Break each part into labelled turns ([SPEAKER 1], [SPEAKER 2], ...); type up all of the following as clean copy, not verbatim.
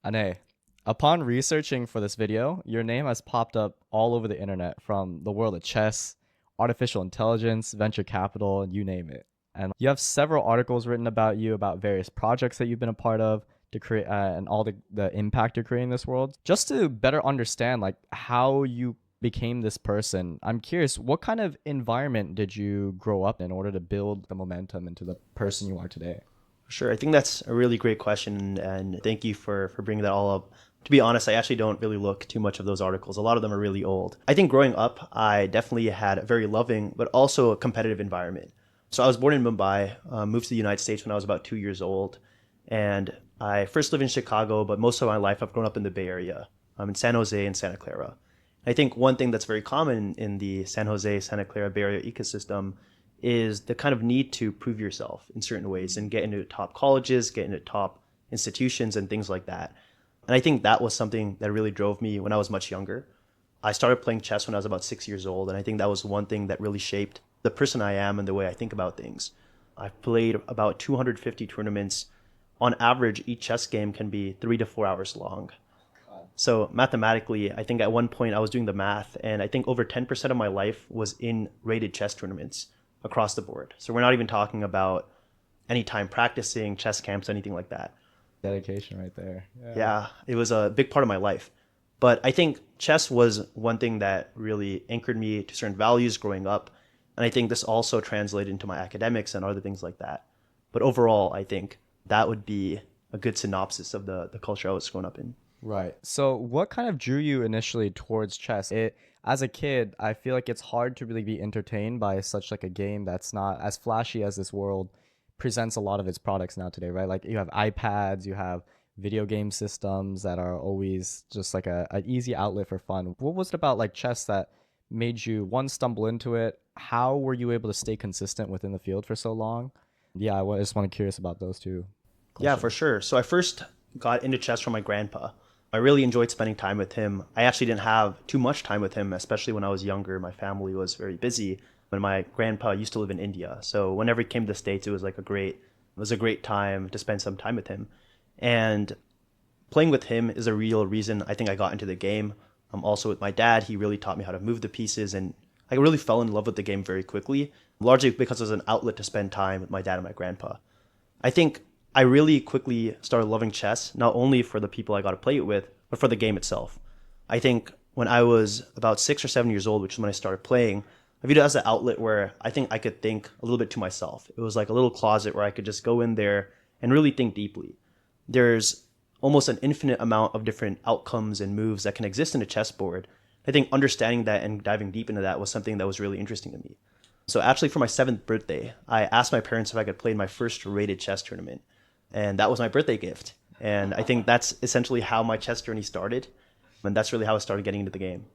[SPEAKER 1] Anay, upon researching for this video, your name has popped up all over the internet from the world of chess, artificial intelligence, venture capital, you name it. And you have several articles written about you, about various projects that you've been a part of to create and all the impact you're creating in this world. Just to better understand like how you became this person, I'm curious, what kind of environment did you grow up in order to build the momentum into the person you are today?
[SPEAKER 2] Sure. I think that's a really great question, and thank you for bringing that all up. To be honest, I actually don't really look too much of those articles. A lot of them are really old. I think growing up, I definitely had a very loving, but also a competitive environment. So I was born in Mumbai, moved to the United States when I was about 2 years old, and I first lived in Chicago, but most of my life I've grown up in the Bay Area, in San Jose and Santa Clara. I think one thing that's very common in the San Jose, Santa Clara Bay Area ecosystem is the kind of need to prove yourself in certain ways and get into top colleges, get into top institutions and things like that. And I think that was something that really drove me when I was much younger. I started playing chess when I was about 6 years old, and I think that was one thing that really shaped the person I am and the way I think about things. I've played about 250 tournaments. On average, each chess game can be 3 to 4 hours long. So mathematically, I think at one point I was doing the math, and I think over 10% of my life was in rated chess tournaments across the board. So we're not even talking about any time practicing, chess camps, anything like that.
[SPEAKER 1] Dedication right there. Yeah.
[SPEAKER 2] Yeah, it was a big part of my life. But I think chess was one thing that really anchored me to certain values growing up. And I think this also translated into my academics and other things like that. But overall, I think that would be a good synopsis of the culture I was growing up in.
[SPEAKER 1] Right. So, what kind of drew you initially towards chess? As a kid, I feel like it's hard to really be entertained by such like a game that's not as flashy as this world presents a lot of its products now today, right? Like you have iPads, you have video game systems that are always just like an easy outlet for fun. What was it about like chess that made you one stumble into it? How were you able to stay consistent within the field for so long? Yeah, I just want to curious about those two
[SPEAKER 2] Yeah, for
[SPEAKER 1] questions.
[SPEAKER 2] sure. So I first got into chess from my grandpa. I really enjoyed spending time with him. I actually didn't have too much time with him, especially when I was younger. My family was very busy. When my grandpa used to live in India, so whenever he came to the States, it was a great time to spend some time with him. And playing with him is a real reason I think I got into the game. Also with my dad, he really taught me how to move the pieces, and I really fell in love with the game very quickly, largely because it was an outlet to spend time with my dad and my grandpa. I think I really quickly started loving chess, not only for the people I got to play it with, but for the game itself. I think when I was about 6 or 7 years old, which is when I started playing, I viewed it as an outlet where I think I could think a little bit to myself. It was like a little closet where I could just go in there and really think deeply. There's almost an infinite amount of different outcomes and moves that can exist in a chessboard. I think understanding that and diving deep into that was something that was really interesting to me. So actually, for my seventh birthday, I asked my parents if I could play in my first rated chess tournament, and that was my birthday gift. And I think that's essentially how my chess journey started, and that's really how I started getting into the game.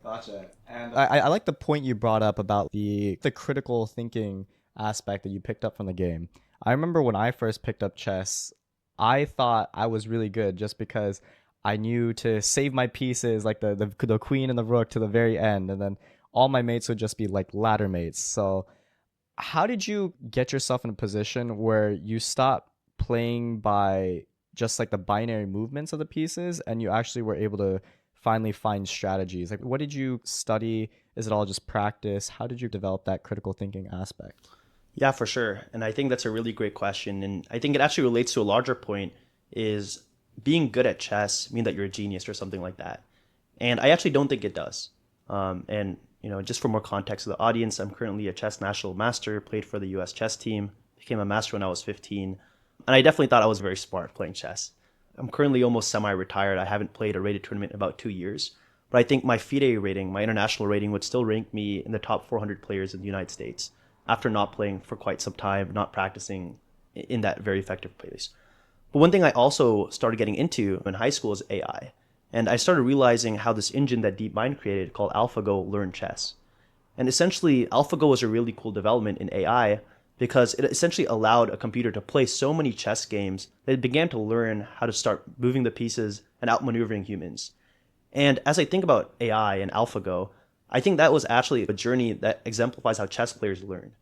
[SPEAKER 1] Gotcha. And I like the point you brought up about the critical thinking aspect that you picked up from the game. I remember when I first picked up chess, I thought I was really good just because I knew to save my pieces, like the queen and the rook to the very end, and then all my mates would just be like ladder mates. So how did you get yourself in a position where you stop playing by just like the binary movements of the pieces and you actually were able to finally find strategies? Like, what did you study? Is it all just practice? How did you develop that critical thinking aspect?
[SPEAKER 2] Yeah, for sure. And I think that's a really great question. And I think it actually relates to a larger point is being good at chess mean that you're a genius or something like that. And I actually don't think it does. And just for more context to the audience, I'm currently a chess national master, played for the US chess team, became a master when I was 15. And I definitely thought I was very smart playing chess. I'm currently almost semi-retired. I haven't played a rated tournament in about 2 years. But I think my FIDE rating, my international rating, would still rank me in the top 400 players in the United States after not playing for quite some time, not practicing in that very effective place. But one thing I also started getting into in high school is AI. And I started realizing how this engine that DeepMind created called AlphaGo learned chess. And essentially, AlphaGo was a really cool development in AI because it essentially allowed a computer to play so many chess games that it began to learn how to start moving the pieces and outmaneuvering humans. And as I think about AI and AlphaGo, I think that was actually a journey that exemplifies how chess players learn.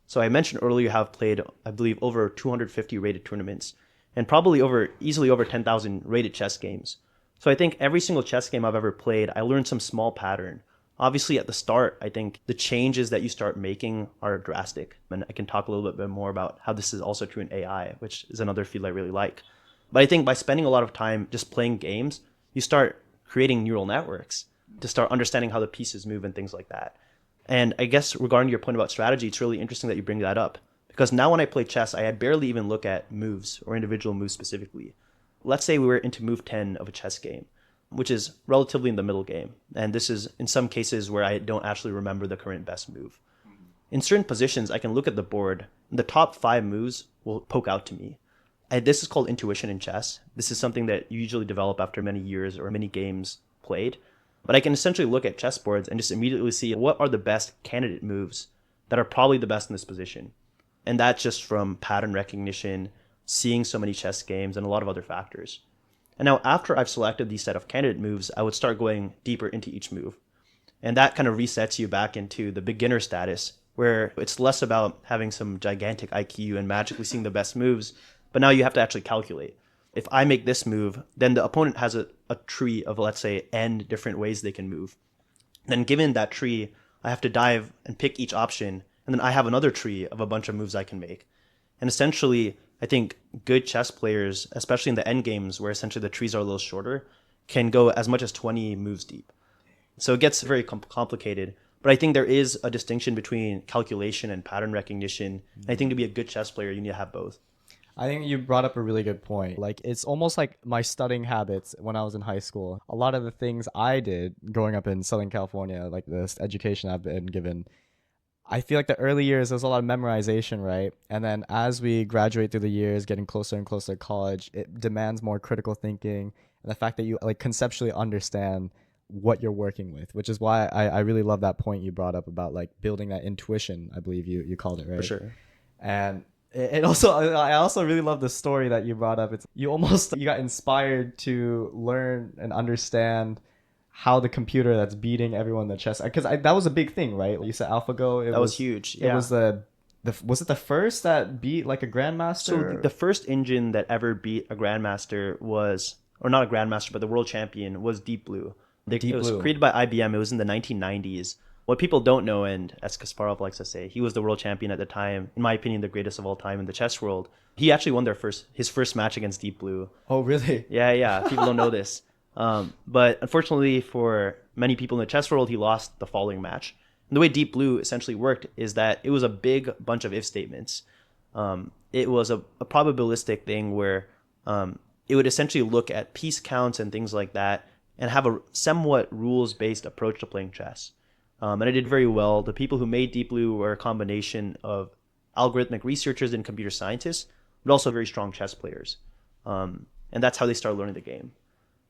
[SPEAKER 2] So I mentioned earlier how I've played, I believe, over 250 rated tournaments. and probably easily over 10,000 rated chess games. So I think every single chess game I've ever played, I learned some small pattern. Obviously, at the start, I think the changes that you start making are drastic. And I can talk a little bit more about how this is also true in AI, which is another field I really like. But I think by spending a lot of time just playing games, you start creating neural networks to start understanding how the pieces move and things like that. And I guess regarding your point about strategy, it's really interesting that you bring that up. Because now when I play chess, I barely even look at moves or individual moves specifically. Let's say we were into move 10 of a chess game, which is relatively in the middle game. And this is in some cases where I don't actually remember the current best move. In certain positions, I can look at the board, and the top 5 moves will poke out to me. And this is called intuition in chess. This is something that you usually develop after many years or many games played. But I can essentially look at chessboards and just immediately see what are the best candidate moves that are probably the best in this position. And that's just from pattern recognition, seeing so many chess games, and a lot of other factors. And now after I've selected these set of candidate moves, I would start going deeper into each move. And that kind of resets you back into the beginner status, where it's less about having some gigantic IQ and magically seeing the best moves, but now you have to actually calculate. If I make this move, then the opponent has a tree of, let's say, n different ways they can move. Then given that tree, I have to dive and pick each option, and then I have another tree of a bunch of moves I can make. And essentially, I think good chess players, especially in the end games where essentially the trees are a little shorter, can go as much as 20 moves deep. So it gets very complicated. But I think there is a distinction between calculation and pattern recognition. And I think to be a good chess player, you need to have both.
[SPEAKER 1] I think you brought up a really good point. Like, it's almost like my studying habits when I was in high school. A lot of the things I did growing up in Southern California, like this education I've been given, I feel like the early years, there's a lot of memorization, right? And then as we graduate through the years, getting closer and closer to college, it demands more critical thinking and the fact that you like conceptually understand what you're working with, which is why I really love that point you brought up about like building that intuition, I believe you called it, right?
[SPEAKER 2] For sure.
[SPEAKER 1] And it also, I also really love the story that you brought up. It's you got inspired to learn and understand how the computer that's beating everyone in the chess, because that was a big thing, right? You said AlphaGo.
[SPEAKER 2] That was huge.
[SPEAKER 1] It
[SPEAKER 2] Yeah.
[SPEAKER 1] was was it the first that beat like a grandmaster?
[SPEAKER 2] So the first engine that ever beat a grandmaster was, or not a grandmaster, but the world champion was Deep Blue. It was created by IBM. It was in the 1990s. What people don't know, and as Kasparov likes to say, he was the world champion at the time. In my opinion, the greatest of all time in the chess world. He actually won his first match against Deep Blue.
[SPEAKER 1] Oh, really?
[SPEAKER 2] Yeah. People don't know this. But unfortunately for many people in the chess world, he lost the following match. And the way Deep Blue essentially worked is that it was a big bunch of if statements. It was a probabilistic thing where it would essentially look at piece counts and things like that and have a somewhat rules-based approach to playing chess. And it did very well. The people who made Deep Blue were a combination of algorithmic researchers and computer scientists, but also very strong chess players. And that's how they started learning the game.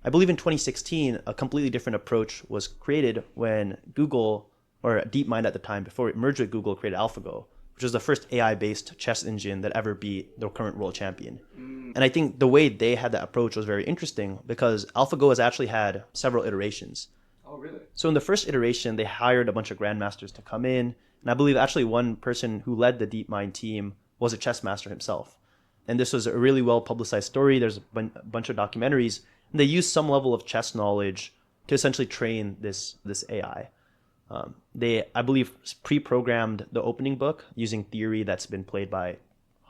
[SPEAKER 2] I believe in 2016, a completely different approach was created when Google, or DeepMind at the time, before it merged with Google, created AlphaGo, which was the first AI-based chess engine that ever beat the current world champion. And I think the way they had that approach was very interesting because AlphaGo has actually had several iterations.
[SPEAKER 1] Oh, really?
[SPEAKER 2] So in the first iteration, they hired a bunch of grandmasters to come in. And I believe actually one person who led the DeepMind team was a chess master himself. And this was a really well publicized story. There's a bunch of documentaries. And they used some level of chess knowledge to essentially train this AI. They, I believe, pre-programmed the opening book using theory that's been played by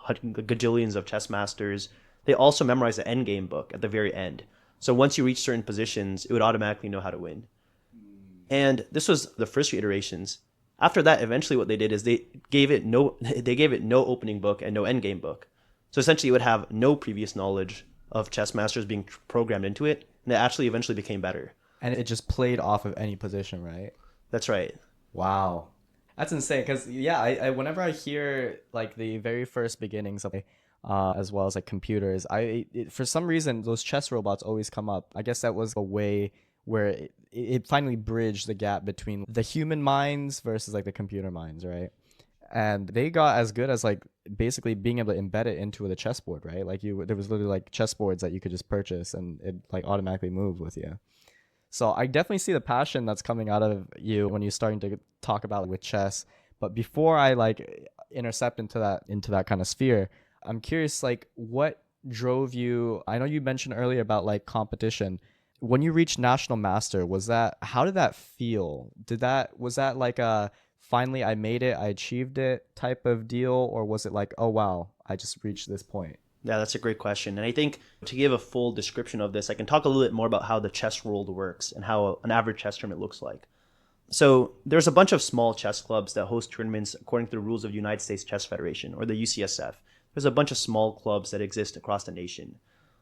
[SPEAKER 2] gajillions of chess masters. They also memorized the endgame book at the very end. So once you reach certain positions, it would automatically know how to win. And this was the first few iterations. After that, eventually what they did is they gave it no opening book and no endgame book. So essentially it would have no previous knowledge of chess masters being programmed into it, and it actually eventually became better.
[SPEAKER 1] And it just played off of any position, right?
[SPEAKER 2] That's right.
[SPEAKER 1] Wow. That's insane. Because, yeah, I whenever I hear, like, the very first beginnings of as well as, like, computers, for some reason, those chess robots always come up. I guess that was a way where it finally bridged the gap between the human minds versus, like, the computer minds, right? And they got as good as, like, basically being able to embed it into the chessboard, right? Like, there was literally, like, chessboards that you could just purchase, and it, like, automatically moved with you. So I definitely see the passion that's coming out of you when you're starting to talk about with chess. But before I like intercept into that kind of sphere, I'm curious, like, what drove you? I know you mentioned earlier about like competition. When you reached national master, was that how did that feel? Was that like a finally I made it, I achieved it type of deal, or was it like, oh wow, I just reached this point?
[SPEAKER 2] Yeah, that's a great question. And I think to give a full description of this, I can talk a little bit more about how the chess world works and how an average chess tournament looks like. So there's a bunch of small chess clubs that host tournaments according to the rules of the United States Chess Federation, or the UCSF. There's a bunch of small clubs that exist across the nation.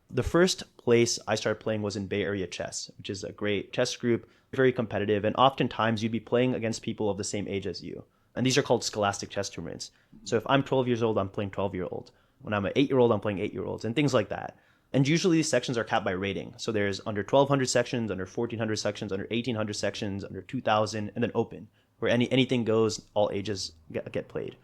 [SPEAKER 2] The first place I started playing was in Bay Area Chess, which is a great chess group, very competitive, and oftentimes you'd be playing against people of the same age as you. And these are called scholastic chess tournaments. So if I'm 12 years old, I'm playing 12-year-old. When I'm an 8-year-old, I'm playing 8-year-olds, and things like that. And usually these sections are capped by rating. So there's under 1,200 sections, under 1,400 sections, under 1,800 sections, under 2,000, and then open, where anything goes, all ages get played.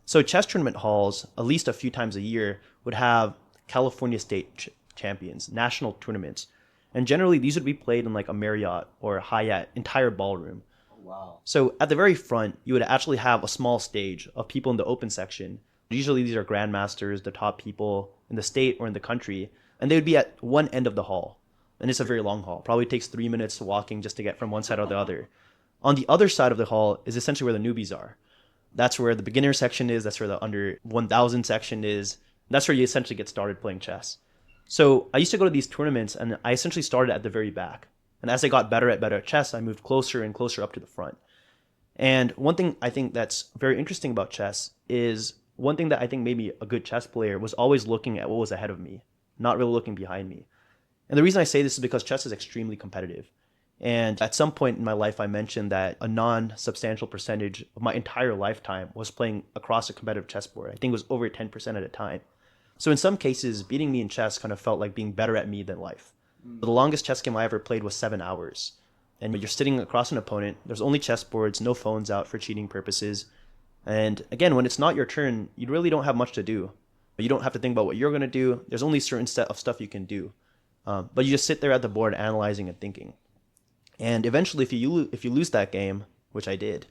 [SPEAKER 2] So chess tournament halls, at least a few times a year, would have California state champions, national tournaments. And generally these would be played in like a Marriott or a Hyatt entire ballroom.
[SPEAKER 1] Wow.
[SPEAKER 2] So at the very front, you would actually have a small stage of people in the open section. Usually these are grandmasters, the top people in the state or in the country, and they would be at one end of the hall. And it's a very long hall. Probably takes 3 minutes walking just to get from one side or the other. On the other side of the hall is essentially where the newbies are. That's where the beginner section is. That's where the under 1,000 section is. That's where you essentially get started playing chess. So I used to go to these tournaments, and I essentially started at the very back. And as I got better at chess, I moved closer and closer up to the front. And one thing I think that's very interesting about chess is one thing that I think made me a good chess player was always looking at what was ahead of me, not really looking behind me. And the reason I say this is because chess is extremely competitive. And at some point in my life, I mentioned that a non-substantial percentage of my entire lifetime was playing across a competitive chessboard. I think it was over 10% at a time. So in some cases, beating me in chess kind of felt like being better at me than life. The longest chess game I ever played was 7 hours. And you're sitting across an opponent, there's only chessboards, no phones out for cheating purposes. And again, when it's not your turn, you really don't have much to do. You don't have to think about what you're going to do. There's only a certain set of stuff you can do. But you just sit there at the board analyzing and thinking. And eventually, if you lose that game, which I did,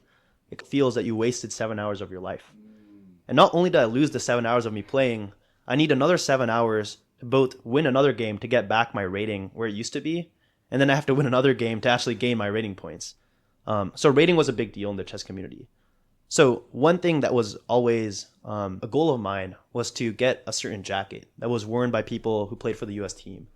[SPEAKER 2] it feels that you wasted 7 hours of your life. And not only did I lose the 7 hours of me playing, I need another 7 hours to both win another game to get back my rating where it used to be, and then I have to win another game to actually gain my rating points. So rating was a big deal in the chess community. So one thing that was always a goal of mine was to get a certain jacket that was worn by people who played for the US team.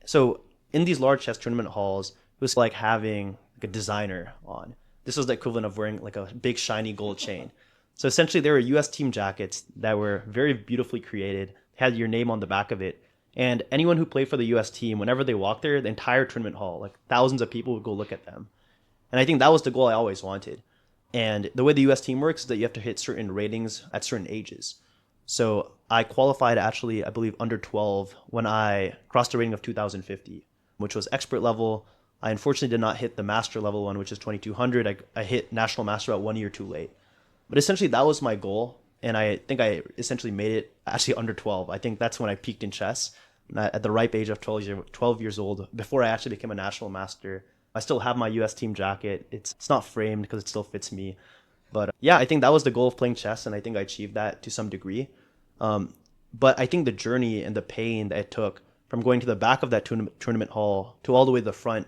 [SPEAKER 2] So in these large chess tournament halls, it was like having like a designer on. This was the equivalent of wearing like a big shiny gold chain. So essentially there were US team jackets that were very beautifully created, had your name on the back of it. And anyone who played for the US team, whenever they walked there, the entire tournament hall, like thousands of people would go look at them. And I think that was the goal I always wanted. And the way the US team works is that you have to hit certain ratings at certain ages. So I qualified actually, I believe, under 12 when I crossed a rating of 2050, which was expert level. I unfortunately did not hit the master level one, which is 2200. I hit national master about 1 year too late. But essentially that was my goal. And I think I essentially made it actually under 12. I think that's when I peaked in chess at the ripe age of 12 years old, before I actually became a national master. I still have my US team jacket. It's not framed because it still fits me. But yeah, I think that was the goal of playing chess, and I think I achieved that to some degree. But I think the journey and the pain that it took from going to the back of that tournament hall to all the way to the front,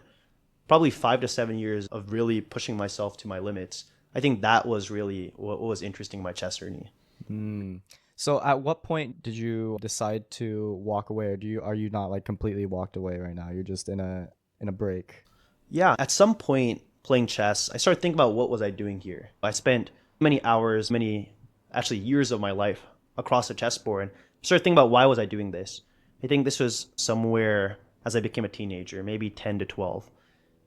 [SPEAKER 2] probably 5 to 7 years of really pushing myself to my limits. I think that was really what was interesting in my chess journey.
[SPEAKER 1] So at what point did you decide to walk away, or are you not like completely walked away right now? You're just in a break.
[SPEAKER 2] Yeah, at some point playing chess, I started thinking about what was I doing here. I spent many hours, many actually years of my life across a chessboard. I started thinking about why was I doing this. I think this was somewhere as I became a teenager, maybe 10 to 12.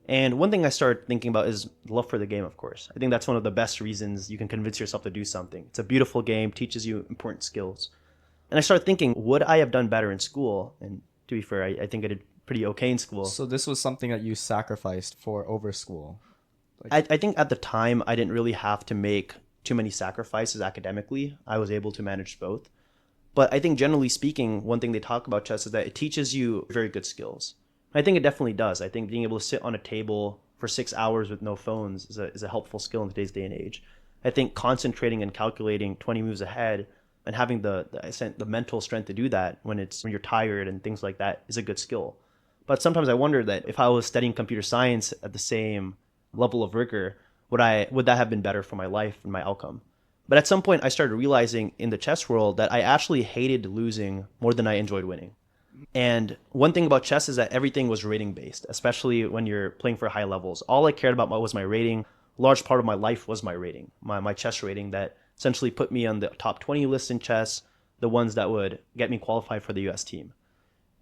[SPEAKER 2] And one thing I started thinking about is love for the game, of course. I think that's one of the best reasons you can convince yourself to do something. It's a beautiful game, teaches you important skills. And I started thinking, would I have done better in school? And to be fair, I think I did pretty okay in school.
[SPEAKER 1] So this was something that you sacrificed for over school.
[SPEAKER 2] I think at the time, I didn't really have to make too many sacrifices academically. I was able to manage both. But I think generally speaking, one thing they talk about chess is that it teaches you very good skills. I think it definitely does. I think being able to sit on a table for 6 hours with no phones is a helpful skill in today's day and age. I think concentrating and calculating 20 moves ahead and having the mental strength to do that when you're tired and things like that is a good skill. But sometimes I wonder that if I was studying computer science at the same level of rigor, would that have been better for my life and my outcome? But at some point, I started realizing in the chess world that I actually hated losing more than I enjoyed winning. And one thing about chess is that everything was rating based, especially when you're playing for high levels. All I cared about was my rating. A large part of my life was my rating, my chess rating that essentially put me on the top 20 list in chess, the ones that would get me qualified for the US team.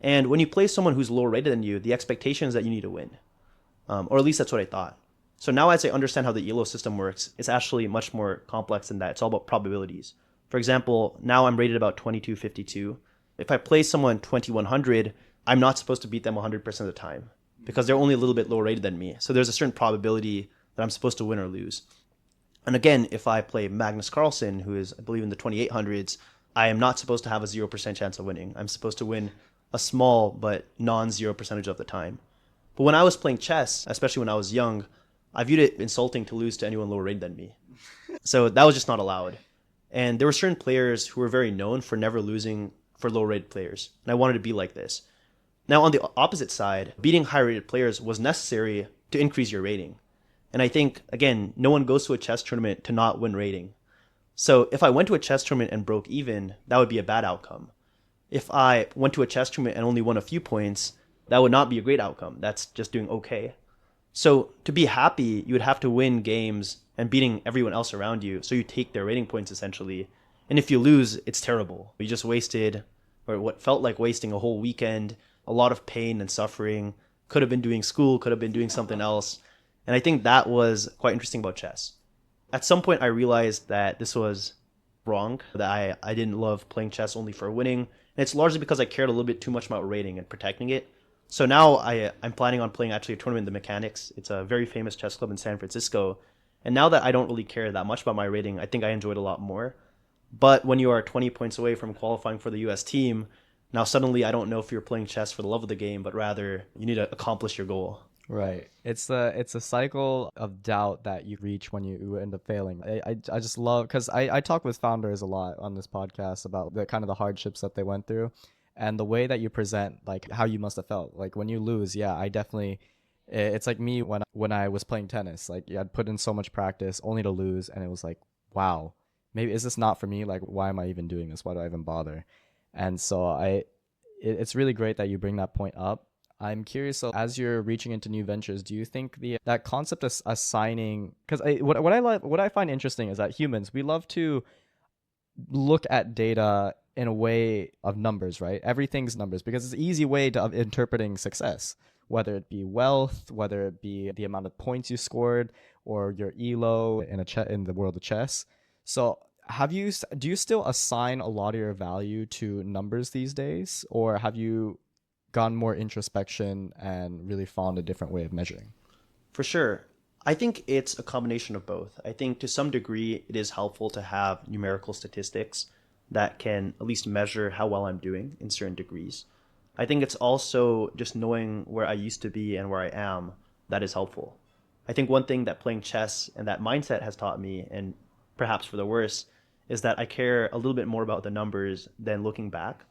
[SPEAKER 2] And when you play someone who's lower rated than you, the expectation is that you need to win. Or at least that's what I thought. So now as I understand how the ELO system works, it's actually much more complex than that. It's all about probabilities. For example, now I'm rated about 2252. If I play someone 2100, I'm not supposed to beat them 100% of the time because they're only a little bit lower rated than me. So there's a certain probability that I'm supposed to win or lose. And again, if I play Magnus Carlsen, who is, I believe, in the 2800s, I am not supposed to have a 0% chance of winning. I'm supposed to win a small but non-zero percentage of the time. But when I was playing chess, especially when I was young, I viewed it insulting to lose to anyone lower rated than me. So that was just not allowed. And there were certain players who were very known for never losing for low rated players. And I wanted to be like this. Now, on the opposite side, beating high rated players was necessary to increase your rating. And I think, again, no one goes to a chess tournament to not win rating. So if I went to a chess tournament and broke even, that would be a bad outcome. If I went to a chess tournament and only won a few points, that would not be a great outcome. That's just doing okay. So to be happy, you would have to win games and beating everyone else around you. So you take their rating points essentially. And if you lose, it's terrible. You just wasted, or what felt like wasting a whole weekend, a lot of pain and suffering. Could have been doing school, could have been doing something else. And I think that was quite interesting about chess. At some point, I realized that this was wrong, that I didn't love playing chess only for winning. And it's largely because I cared a little bit too much about rating and protecting it. So now I'm planning on playing actually a tournament in the Mechanics. It's a very famous chess club in San Francisco. And now that I don't really care that much about my rating, I think I enjoyed it a lot more. But when you are 20 points away from qualifying for the US team, now suddenly I don't know if you're playing chess for the love of the game, but rather you need to accomplish your goal.
[SPEAKER 1] Right. It's a cycle of doubt that you reach when you end up failing. I just love because I talk with founders a lot on this podcast about the kind of the hardships that they went through and the way that you present like how you must have felt. Like when you lose, yeah, I definitely it's like me when I was playing tennis. Like yeah, I'd put in so much practice only to lose and it was like, wow, maybe is this not for me? Like why am I even doing this? Why do I even bother? And so it's really great that you bring that point up. I'm curious, so as you're reaching into new ventures, do you think that concept of assigning, because what I find interesting is that humans, we love to look at data in a way of numbers, right? Everything's numbers because it's an easy way of interpreting success, whether it be wealth, whether it be the amount of points you scored, or your elo in the world of chess. So do you still assign a lot of your value to numbers these days, or have you gone more introspection and really found a different way of measuring?
[SPEAKER 2] For sure. I think it's a combination of both. I think to some degree it is helpful to have numerical statistics that can at least measure how well I'm doing in certain degrees. I think it's also just knowing where I used to be and where I am that is helpful. I think one thing that playing chess and that mindset has taught me, and perhaps for the worse, is that I care a little bit more about the numbers than looking back.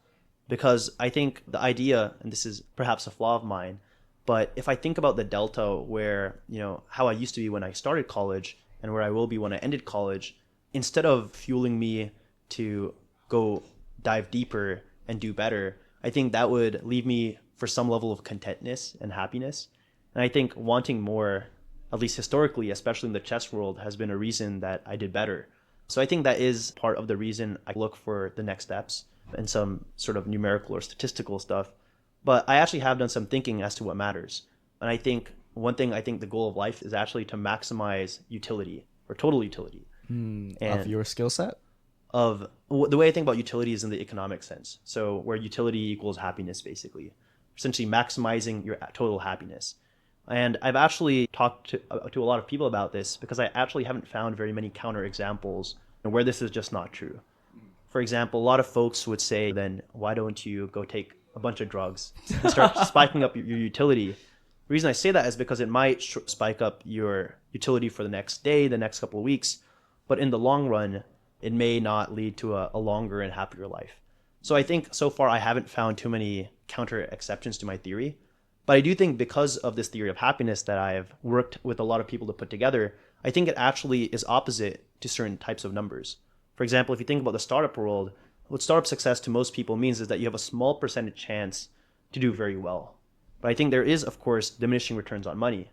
[SPEAKER 2] Because I think the idea, and this is perhaps a flaw of mine, but if I think about the delta where, how I used to be when I started college and where I will be when I ended college, instead of fueling me to go dive deeper and do better, I think that would leave me for some level of contentness and happiness. And I think wanting more, at least historically, especially in the chess world, has been a reason that I did better. So I think that is part of the reason I look for the next steps and some sort of numerical or statistical stuff. But I actually have done some thinking as to what matters. And I think one thing I think the goal of life is actually to maximize utility or total utility.
[SPEAKER 1] Of your skill set?
[SPEAKER 2] Of the way I think about utility is in the economic sense. So where utility equals happiness, basically. Essentially maximizing your total happiness. And I've actually talked to a lot of people about this because I actually haven't found very many counter examples where this is just not true. For example, a lot of folks would say, then why don't you go take a bunch of drugs and start spiking up your utility? The reason I say that is because it might spike up your utility for the next day, the next couple of weeks. But in the long run, it may not lead to a longer and happier life. So I think so far I haven't found too many counter exceptions to my theory. But I do think because of this theory of happiness that I've worked with a lot of people to put together, I think it actually is opposite to certain types of numbers. For example, if you think about the startup world, what startup success to most people means is that you have a small percentage chance to do very well. But I think there is, of course, diminishing returns on money.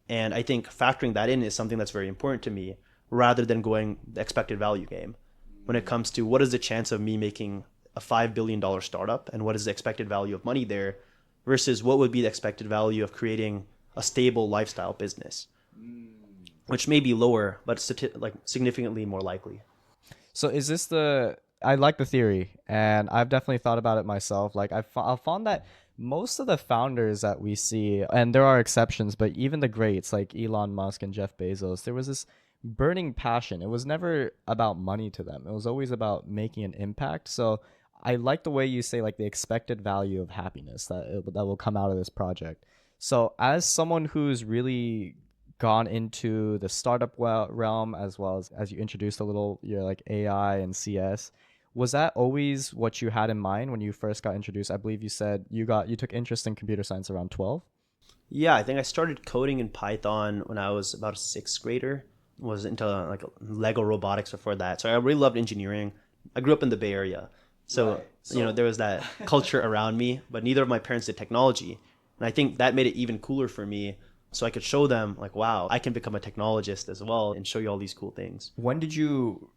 [SPEAKER 2] And I think factoring that in is something that's very important to me rather than going the expected value game when it comes to what is the chance of me making a $5 billion startup and what is the expected value of money there versus what would be the expected value of creating a stable lifestyle business, which may be lower, but like significantly more likely.
[SPEAKER 1] So is this the I like the theory, and I've definitely thought about it myself. Like I've found that most of the founders that we see, and there are exceptions, but even the greats like Elon Musk and Jeff Bezos, there was this burning passion. It was never about money to them. It was always about making an impact. So I like the way you say like the expected value of happiness that will come out of this project. So as someone who's really gone into the startup realm as well as you introduced a little your like AI and CS, was that always what you had in mind when you first got introduced? I believe you said you took interest in computer science around 12.
[SPEAKER 2] Yeah, I think I started coding in Python when I was about a sixth grader. Was into like Lego robotics before that. So I really loved engineering. I grew up in the Bay Area. So, right. There was that culture around me, but neither of my parents did technology. And I think that made it even cooler for me. So I could show them like, wow, I can become a technologist as well and show you all these cool things.
[SPEAKER 1] When did you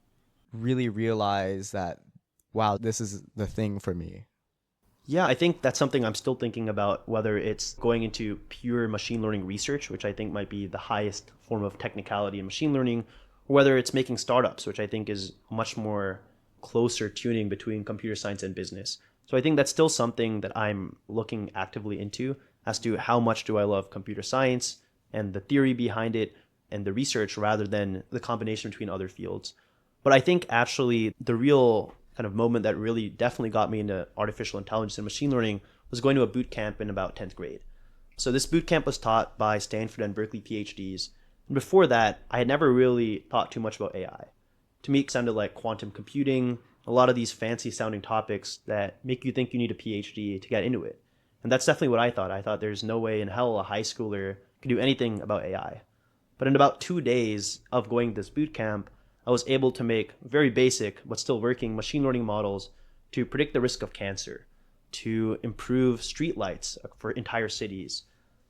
[SPEAKER 1] really realize that, wow, this is the thing for me?
[SPEAKER 2] Yeah, I think that's something I'm still thinking about, whether it's going into pure machine learning research, which I think might be the highest form of technicality in machine learning, or whether it's making startups, which I think is much more closer tuning between computer science and business. So I think that's still something that I'm looking actively into as to how much do I love computer science and the theory behind it and the research rather than the combination between other fields. But I think actually the real kind of moment that really definitely got me into artificial intelligence and machine learning was going to a boot camp in about 10th grade. So this boot camp was taught by Stanford and Berkeley PhDs. And before that, I had never really thought too much about AI. To me, it sounded like quantum computing, a lot of these fancy sounding topics that make you think you need a PhD to get into it. And that's definitely what I thought. I thought there's no way in hell a high schooler could do anything about AI. But in about 2 days of going to this boot camp, I was able to make very basic but still working machine learning models to predict the risk of cancer, to improve streetlights for entire cities,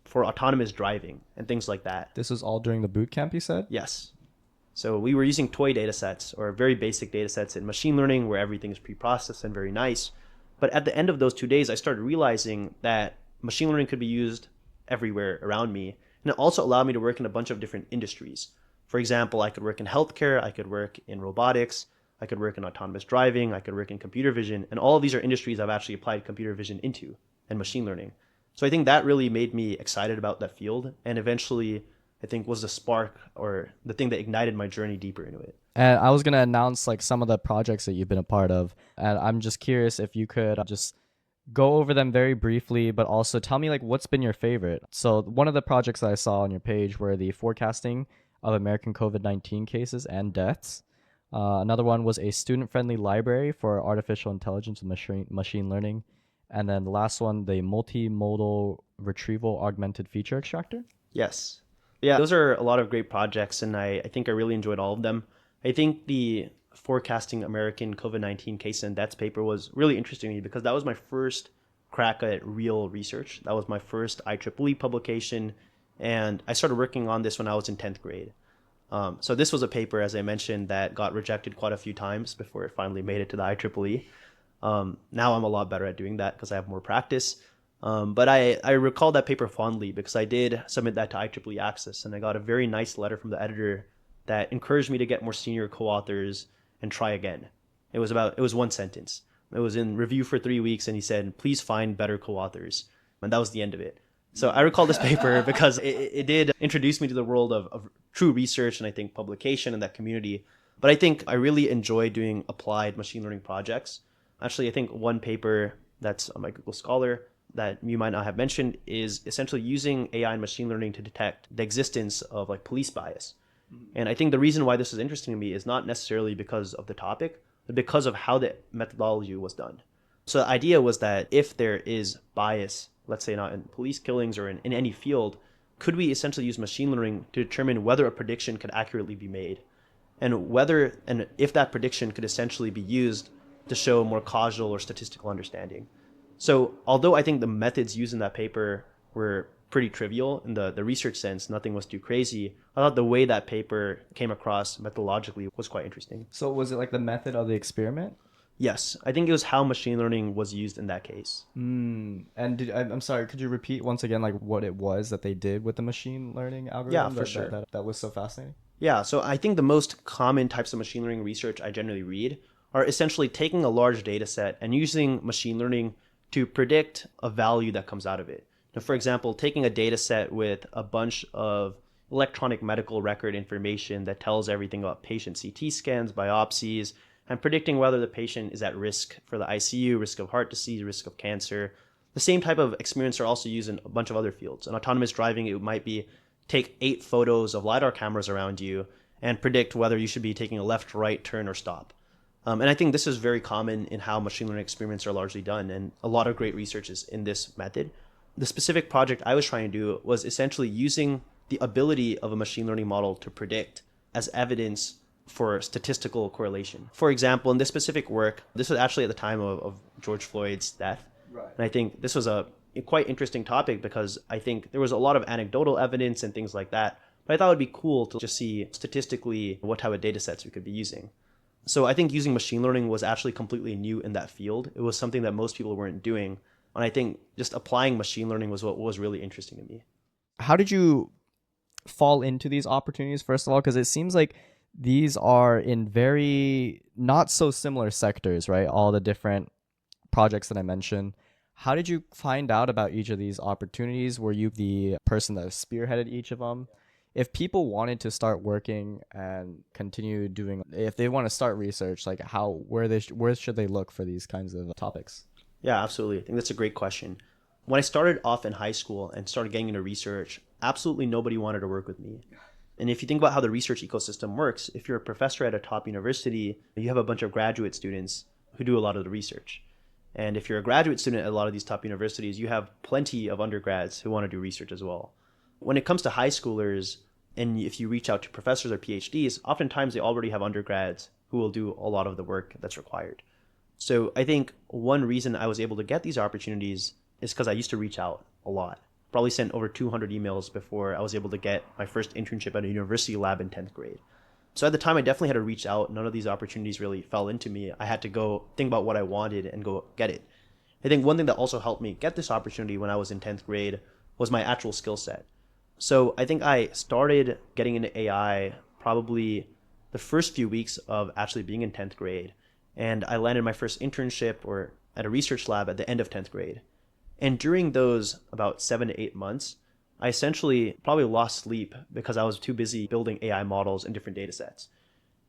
[SPEAKER 2] for autonomous driving and things like that.
[SPEAKER 1] This was all during the boot camp, you said?
[SPEAKER 2] Yes. So we were using toy data sets or very basic data sets in machine learning where everything is pre-processed and very nice. But at the end of those 2 days, I started realizing that machine learning could be used everywhere around me. And it also allowed me to work in a bunch of different industries. For example, I could work in healthcare, I could work in robotics, I could work in autonomous driving, I could work in computer vision. And all of these are industries I've actually applied computer vision into and machine learning. So I think that really made me excited about that field. And eventually, I think was the spark or the thing that ignited my journey deeper into it.
[SPEAKER 1] And I was going to announce like some of the projects that you've been a part of. And I'm just curious if you could just go over them very briefly, but also tell me like what's been your favorite. So one of the projects that I saw on your page were the forecasting of American COVID-19 cases and deaths. Another one was a student-friendly library for artificial intelligence and machine learning. And then the last one, the multimodal retrieval augmented feature extractor.
[SPEAKER 2] Yes. Yeah, those are a lot of great projects, and I think I really enjoyed all of them. I think the forecasting American COVID-19 case and deaths paper was really interesting to me because that was my first crack at real research. That was my first IEEE publication, and I started working on this when I was in 10th grade. So this was a paper, as I mentioned, that got rejected quite a few times before it finally made it to the IEEE. Now I'm a lot better at doing that because I have more practice. But I recall that paper fondly because I did submit that to IEEE Access, and I got a very nice letter from the editor that encouraged me to get more senior co-authors and try again. It was one sentence. It was in review for 3 weeks, and he said, please find better co-authors. And that was the end of it. So I recall this paper because it did introduce me to the world of true research and I think publication and that community. But I think I really enjoy doing applied machine learning projects. Actually, I think one paper that's on my Google Scholar that you might not have mentioned is essentially using AI and machine learning to detect the existence of like police bias. And I think the reason why this is interesting to me is not necessarily because of the topic, but because of how the methodology was done. So the idea was that if there is bias, let's say not in police killings or in any field, could we essentially use machine learning to determine whether a prediction could accurately be made? And whether and if that prediction could essentially be used to show more causal or statistical understanding. So although I think the methods used in that paper were pretty trivial in the research sense, nothing was too crazy, I thought the way that paper came across methodologically was quite interesting.
[SPEAKER 1] So was it like the method of the experiment?
[SPEAKER 2] Yes, I think it was how machine learning was used in that case.
[SPEAKER 1] And I'm sorry, could you repeat once again like what it was that they did with the machine learning
[SPEAKER 2] Yeah,
[SPEAKER 1] algorithm
[SPEAKER 2] for sure.
[SPEAKER 1] that was so fascinating?
[SPEAKER 2] Yeah, so I think the most common types of machine learning research I generally read are essentially taking a large data set and using machine learning to predict a value that comes out of it. Now, for example, taking a data set with a bunch of electronic medical record information that tells everything about patient CT scans, biopsies, and predicting whether the patient is at risk for the ICU, risk of heart disease, risk of cancer. The same type of experiments are also used in a bunch of other fields. In autonomous driving, it might be take 8 photos of LiDAR cameras around you and predict whether you should be taking a left, right, turn, or stop. And I think this is very common in how machine learning experiments are largely done, and a lot of great research is in this method. The specific project I was trying to do was essentially using the ability of a machine learning model to predict as evidence for statistical correlation. For example, in this specific work, this was actually at the time of George Floyd's death.
[SPEAKER 1] Right.
[SPEAKER 2] And I think this was a quite interesting topic because I think there was a lot of anecdotal evidence and things like that. But I thought it would be cool to just see statistically what type of data sets we could be using. So I think using machine learning was actually completely new in that field. It was something that most people weren't doing. And I think just applying machine learning was what was really interesting to me.
[SPEAKER 1] How did you fall into these opportunities, first of all? Because it seems like these are in very not so similar sectors, right? All the different projects that I mentioned. How did you find out about each of these opportunities? Were you the person that spearheaded each of them? If people wanted to start working and continue doing, if they want to start research, like where should they look for these kinds of topics?
[SPEAKER 2] Yeah, absolutely. I think that's a great question. When I started off in high school and started getting into research, absolutely nobody wanted to work with me. And if you think about how the research ecosystem works, if you're a professor at a top university, you have a bunch of graduate students who do a lot of the research. And if you're a graduate student at a lot of these top universities, you have plenty of undergrads who want to do research as well. When it comes to high schoolers, and if you reach out to professors or PhDs, oftentimes they already have undergrads who will do a lot of the work that's required. So I think one reason I was able to get these opportunities is because I used to reach out a lot. Probably sent over 200 emails before I was able to get my first internship at a university lab in 10th grade. So at the time, I definitely had to reach out. None of these opportunities really fell into me. I had to go think about what I wanted and go get it. I think one thing that also helped me get this opportunity when I was in 10th grade was my actual skill set. So I think I started getting into AI probably the first few weeks of actually being in 10th grade. And I landed my first internship or at a research lab at the end of 10th grade. And during those about 7 to 8 months, I essentially probably lost sleep because I was too busy building AI models in different data sets.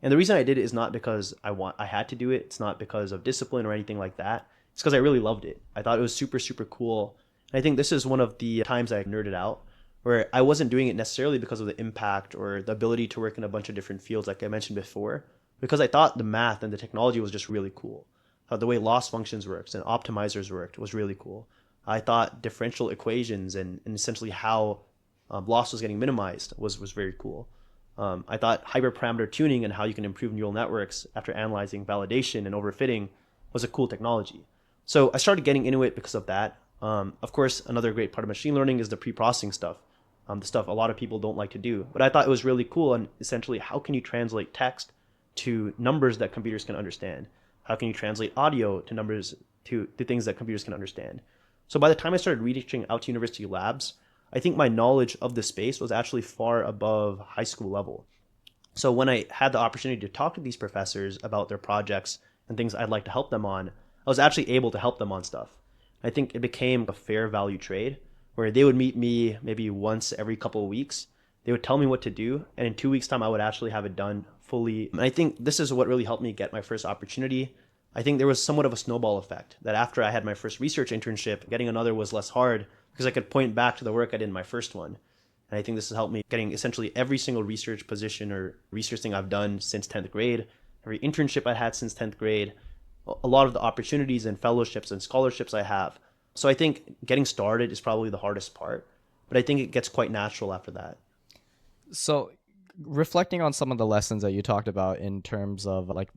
[SPEAKER 2] And the reason I did it is not because I had to do it. It's not because of discipline or anything like that. It's because I really loved it. I thought it was super, super cool. And I think this is one of the times I nerded out where I wasn't doing it necessarily because of the impact or the ability to work in a bunch of different fields like I mentioned before, because I thought the math and the technology was just really cool. How the way loss functions works and optimizers worked was really cool. I thought differential equations and essentially how loss was getting minimized was very cool. I thought hyperparameter tuning and how you can improve neural networks after analyzing validation and overfitting was a cool technology. So I started getting into it because of that. Of course, another great part of machine learning is the pre-processing stuff, the stuff a lot of people don't like to do. But I thought it was really cool. And essentially, how can you translate text to numbers that computers can understand? How can you translate audio to numbers to things that computers can understand? So by the time I started reaching out to university labs, I think my knowledge of the space was actually far above high school level. So when I had the opportunity to talk to these professors about their projects and things I'd like to help them on, I was actually able to help them on stuff. I think it became a fair value trade where they would meet me maybe once every couple of weeks. They would tell me what to do, and in 2 weeks' time, I would actually have it done fully. And I think this is what really helped me get my first opportunity. I think there was somewhat of a snowball effect that after I had my first research internship, getting another was less hard because I could point back to the work I did in my first one. And I think this has helped me getting essentially every single research position or research thing I've done since 10th grade, every internship I had since 10th grade, a lot of the opportunities and fellowships and scholarships I have. So I think getting started is probably the hardest part, but I think it gets quite natural after that.
[SPEAKER 1] So, reflecting on some of the lessons that you talked about in terms of like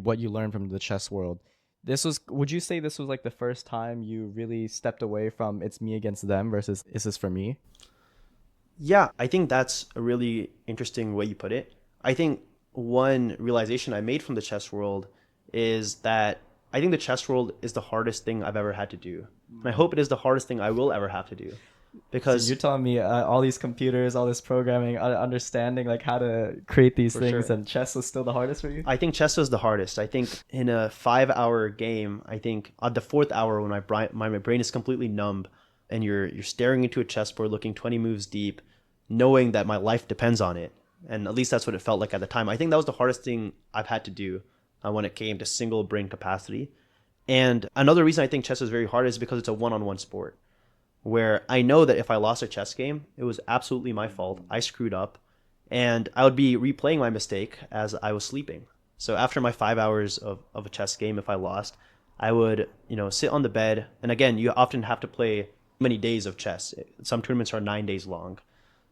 [SPEAKER 1] what you learned from the chess world, would you say this was like the first time you really stepped away from it's me against them versus is this for me?
[SPEAKER 2] Yeah, I think that's a really interesting way you put it. I think one realization I made from the chess world is that I think the chess world is the hardest thing I've ever had to do. And I hope it is the hardest thing I will ever have to do.
[SPEAKER 1] So you're
[SPEAKER 2] Because
[SPEAKER 1] telling me all these computers, all this programming, understanding like how to create these
[SPEAKER 2] for
[SPEAKER 1] things,
[SPEAKER 2] sure,
[SPEAKER 1] and chess was still the hardest for you?
[SPEAKER 2] I think chess was the hardest. I think in a 5 hour game, I think on the fourth hour when my brain is completely numb and you're staring into a chessboard looking 20 moves deep, knowing that my life depends on it. And at least that's what it felt like at the time. I think that was the hardest thing I've had to do when it came to single brain capacity. And another reason I think chess is very hard is because it's a one-on-one sport where I know that if I lost a chess game, it was absolutely my fault. I screwed up and I would be replaying my mistake as I was sleeping. So after my 5 hours of a chess game, if I lost, I would, sit on the bed. And again, you often have to play many days of chess. Some tournaments are 9 days long.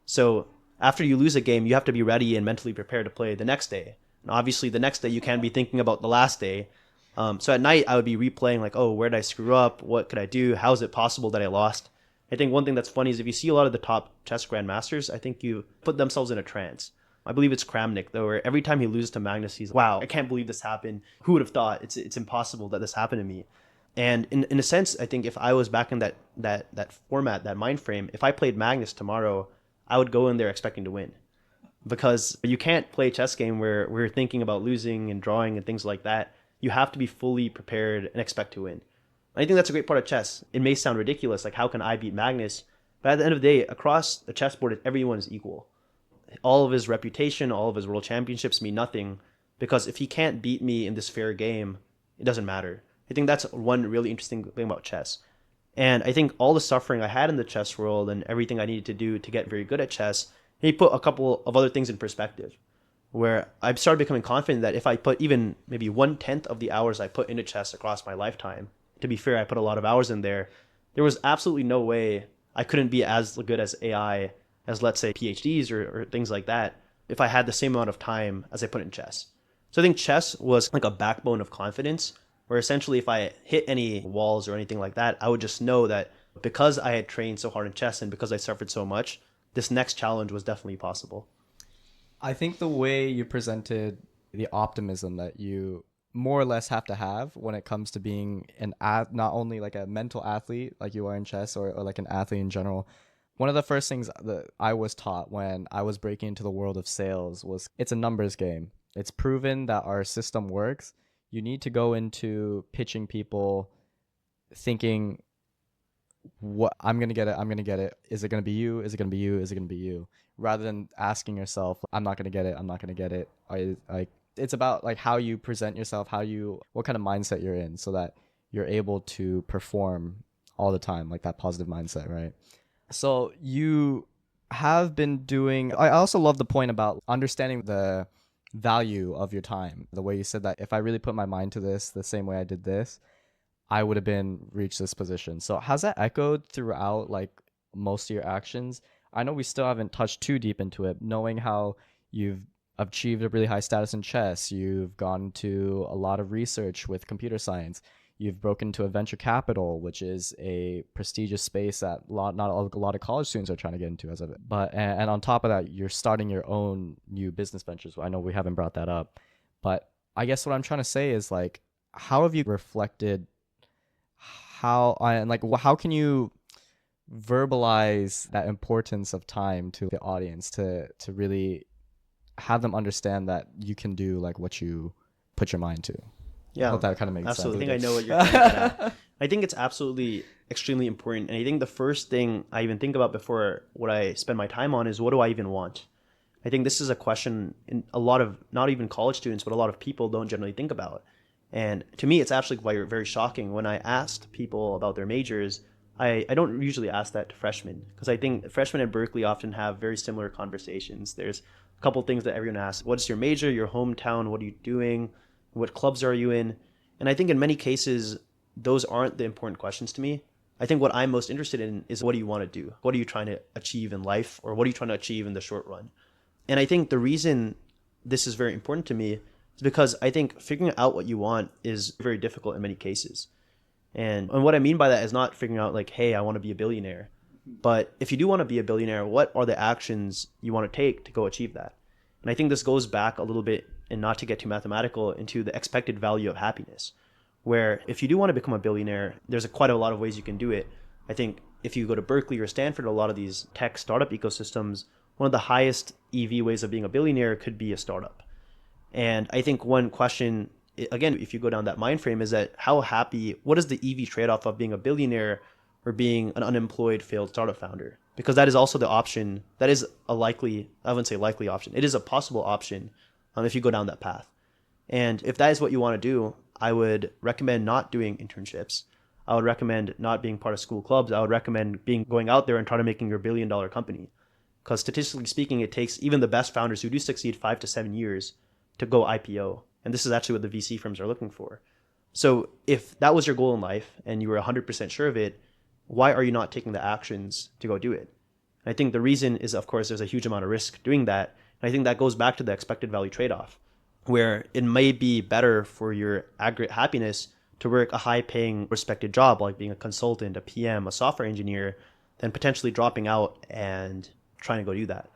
[SPEAKER 2] So after you lose a game, you have to be ready and mentally prepared to play the next day. And obviously, the next day you can't be thinking about the last day. So at night, I would be replaying like, oh, where did I screw up? What could I do? How is it possible that I lost? I think one thing that's funny is if you see a lot of the top chess grandmasters, I think you put themselves in a trance. I believe it's Kramnik, though, where every time he loses to Magnus, he's, wow, I can't believe this happened. Who would have thought? It's impossible that this happened to me. And in a sense, I think if I was back in that format, that mind frame, if I played Magnus tomorrow, I would go in there expecting to win. Because you can't play a chess game where we're thinking about losing and drawing and things like that. You have to be fully prepared and expect to win. I think that's a great part of chess. It may sound ridiculous, like how can I beat Magnus? But at the end of the day, across the chessboard, everyone is equal. All of his reputation, all of his world championships mean nothing because if he can't beat me in this fair game, it doesn't matter. I think that's one really interesting thing about chess. And I think all the suffering I had in the chess world and everything I needed to do to get very good at chess, he put a couple of other things in perspective. Where I started becoming confident that if I put even maybe 1/10 of the hours I put into chess across my lifetime, to be fair, I put a lot of hours in there. There was absolutely no way I couldn't be as good as AI as, let's say, PhDs or things like that if I had the same amount of time as I put in chess. So I think chess was like a backbone of confidence where essentially if I hit any walls or anything like that, I would just know that because I had trained so hard in chess and because I suffered so much, this next challenge was definitely possible.
[SPEAKER 1] I think the way you presented the optimism that you more or less have to have when it comes to being not only like a mental athlete like you are in chess or like an athlete in general. One of the first things that I was taught when I was breaking into the world of sales was it's a numbers game. It's proven that our system works. You need to go into pitching people thinking, what I'm gonna get it, I'm gonna get it. Is it gonna be you? Is it gonna be you? Is it gonna be you? Rather than asking yourself, I'm not gonna get it, I'm not gonna get it. Like it's about like how you present yourself, what kind of mindset you're in, so that you're able to perform all the time, like that positive mindset, right? So you have been doing. I also love the point about understanding the value of your time. The way you said that if I really put my mind to this, the same way I did this, I would have been reached this position. So has that echoed throughout like most of your actions? I know we still haven't touched too deep into it, knowing how you've achieved a really high status in chess, you've gone to a lot of research with computer science, you've broken into a venture capital, which is a prestigious space that not a lot of college students are trying to get into as of it. But and on top of that, you're starting your own new business ventures. I know we haven't brought that up, but I guess what I'm trying to say is like, how have you reflected how can you verbalize that importance of time to the audience to really have them understand that you can do like what you put your mind to? I
[SPEAKER 2] Yeah,
[SPEAKER 1] hope that kind of makes
[SPEAKER 2] absolutely.
[SPEAKER 1] sense.
[SPEAKER 2] I think I know what you're trying to get at. I think it's absolutely extremely important. And I think the first thing I even think about before what I spend my time on is what do I even want? I think this is a question in a lot of, not even college students, but a lot of people don't generally think about. And to me, it's actually quite very shocking when I asked people about their majors, I don't usually ask that to freshmen because I think freshmen at Berkeley often have very similar conversations. There's a couple things that everyone asks: what's your major, your hometown, what are you doing, what clubs are you in? And I think in many cases those aren't the important questions to me. I think what I'm most interested in is what do you want to do? What are you trying to achieve in life, or what are you trying to achieve in the short run? And I think the reason this is very important to me is because I think figuring out what you want is very difficult in many cases. And what I mean by that is not figuring out like, hey, I want to be a billionaire. But if you do want to be a billionaire, what are the actions you want to take to go achieve that? And I think this goes back a little bit, and not to get too mathematical, into the expected value of happiness. Where if you do want to become a billionaire, there's quite a lot of ways you can do it. I think if you go to Berkeley or Stanford, a lot of these tech startup ecosystems, one of the highest EV ways of being a billionaire could be a startup. And I think one question, again, if you go down that mind frame, is that how happy, what is the EV trade-off of being a billionaire or being an unemployed failed startup founder? Because that is also the option. That is a likely, I wouldn't say likely option. It is a possible option if you go down that path. And if that is what you want to do, I would recommend not doing internships. I would recommend not being part of school clubs. I would recommend going out there and trying to making your $1 billion company. Because statistically speaking, it takes even the best founders who do succeed 5 to 7 years to go IPO. And this is actually what the VC firms are looking for. So if that was your goal in life and you were 100% sure of it, why are you not taking the actions to go do it? And I think the reason is, of course, there's a huge amount of risk doing that. And I think that goes back to the expected value trade-off, where it may be better for your aggregate happiness to work a high-paying, respected job like being a consultant, a PM, a software engineer, than potentially dropping out and trying to go do that.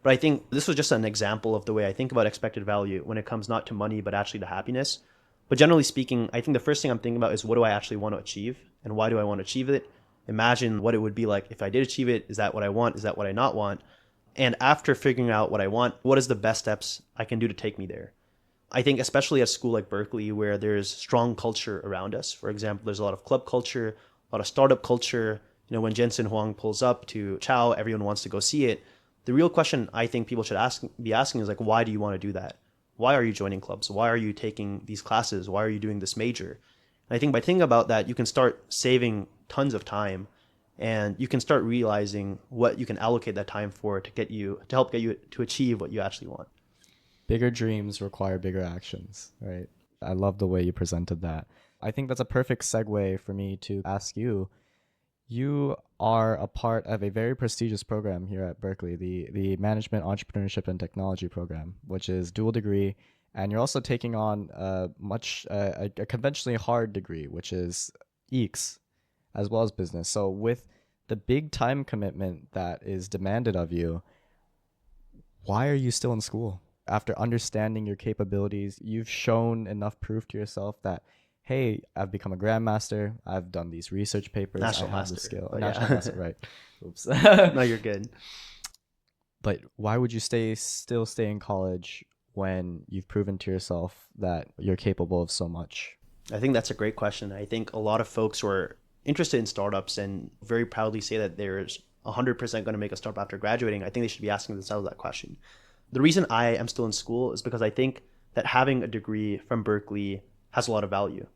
[SPEAKER 2] But I think this was just an example of the way I think about expected value when it comes not to money, but actually to happiness. But generally speaking, I think the first thing I'm thinking about is what do I actually want to achieve and why do I want to achieve it? Imagine what it would be like if I did achieve it. Is that what I want? Is that what I not want? And after figuring out what I want, what is the best steps I can do to take me there? I think especially at a school like Berkeley, where there's strong culture around us. For example, there's a lot of club culture, a lot of startup culture. When Jensen Huang pulls up to Chow, everyone wants to go see it. The real question I think people should be asking is like, why do you want to do that? Why are you joining clubs? Why are you taking these classes? Why are you doing this major? And I think by thinking about that, you can start saving tons of time, and you can start realizing what you can allocate that time for to help get you to achieve what you actually want.
[SPEAKER 1] Bigger dreams require bigger actions, right? I love the way you presented that. I think that's a perfect segue for me to ask you. You are a part of a very prestigious program here at Berkeley, the Management, Entrepreneurship, and Technology program, which is dual degree, and you're also taking on a conventionally hard degree, which is EECS, as well as business. So with the big time commitment that is demanded of you, why are you still in school? After understanding your capabilities, you've shown enough proof to yourself that, hey, I've become a grandmaster. I've done these research papers.
[SPEAKER 2] National
[SPEAKER 1] I have
[SPEAKER 2] master,
[SPEAKER 1] the skill.
[SPEAKER 2] but
[SPEAKER 1] National
[SPEAKER 2] yeah.
[SPEAKER 1] master, right? Oops.
[SPEAKER 2] No, you're good.
[SPEAKER 1] But why would you still stay in college when you've proven to yourself that you're capable of so much?
[SPEAKER 2] I think that's a great question. I think a lot of folks who are interested in startups and very proudly say that they're 100% going to make a startup after graduating, I think they should be asking themselves that question. The reason I am still in school is because I think that having a degree from Berkeley has a lot of value.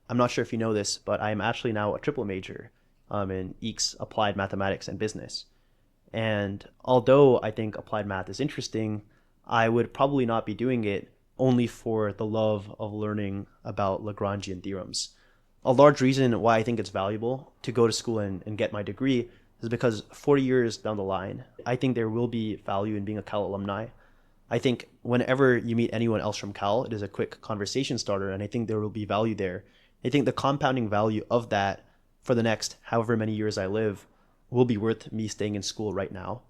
[SPEAKER 2] I'm not sure if you know this, but I am actually now a triple major in EECS, Applied Mathematics, and Business. And although I think applied math is interesting, I would probably not be doing it only for the love of learning about Lagrangian theorems. A large reason why I think it's valuable to go to school and get my degree is because 40 years down the line, I think there will be value in being a Cal alumni. I think whenever you meet anyone else from Cal, it is a quick conversation starter, and I think there will be value there. I think the compounding value of that for the next however many years I live will be worth me staying in school right now.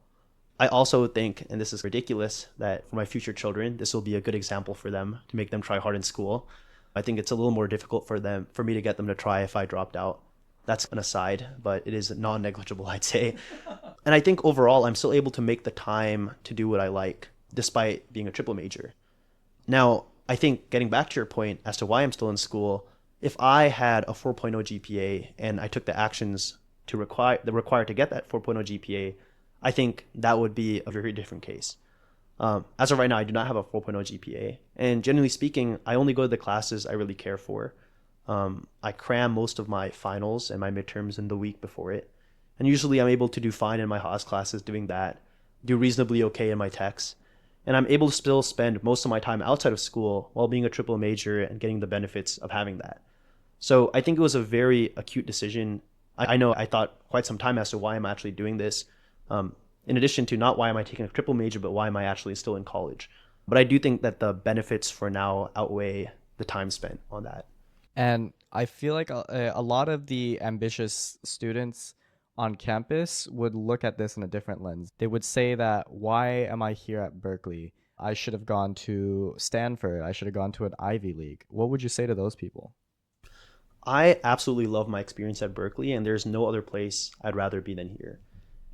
[SPEAKER 2] I also think, and this is ridiculous, that for my future children, this will be a good example for them to make them try hard in school. I think it's a little more difficult for me to get them to try if I dropped out. That's an aside, but it is non-negligible, I'd say. And I think overall, I'm still able to make the time to do what I like, despite being a triple major. Now, I think getting back to your point as to why I'm still in school, if I had a 4.0 GPA and I took the actions required to get that 4.0 GPA, I think that would be a very different case. As of right now, I do not have a 4.0 GPA. And generally speaking, I only go to the classes I really care for. I cram most of my finals and my midterms in the week before it. And usually I'm able to do fine in my Haas classes doing that, do reasonably okay in my techs. And I'm able to still spend most of my time outside of school while being a triple major and getting the benefits of having that. So I think it was a very acute decision. I know I thought quite some time as to why I'm actually doing this. In addition to not why am I taking a triple major, but why am I actually still in college? But I do think that the benefits for now outweigh the time spent on that.
[SPEAKER 1] And I feel like a lot of the ambitious students on campus would look at this in a different lens. They would say that, why am I here at Berkeley? I should have gone to Stanford. I should have gone to an Ivy League. What would you say to those people?
[SPEAKER 2] I absolutely love my experience at Berkeley, and there's no other place I'd rather be than here.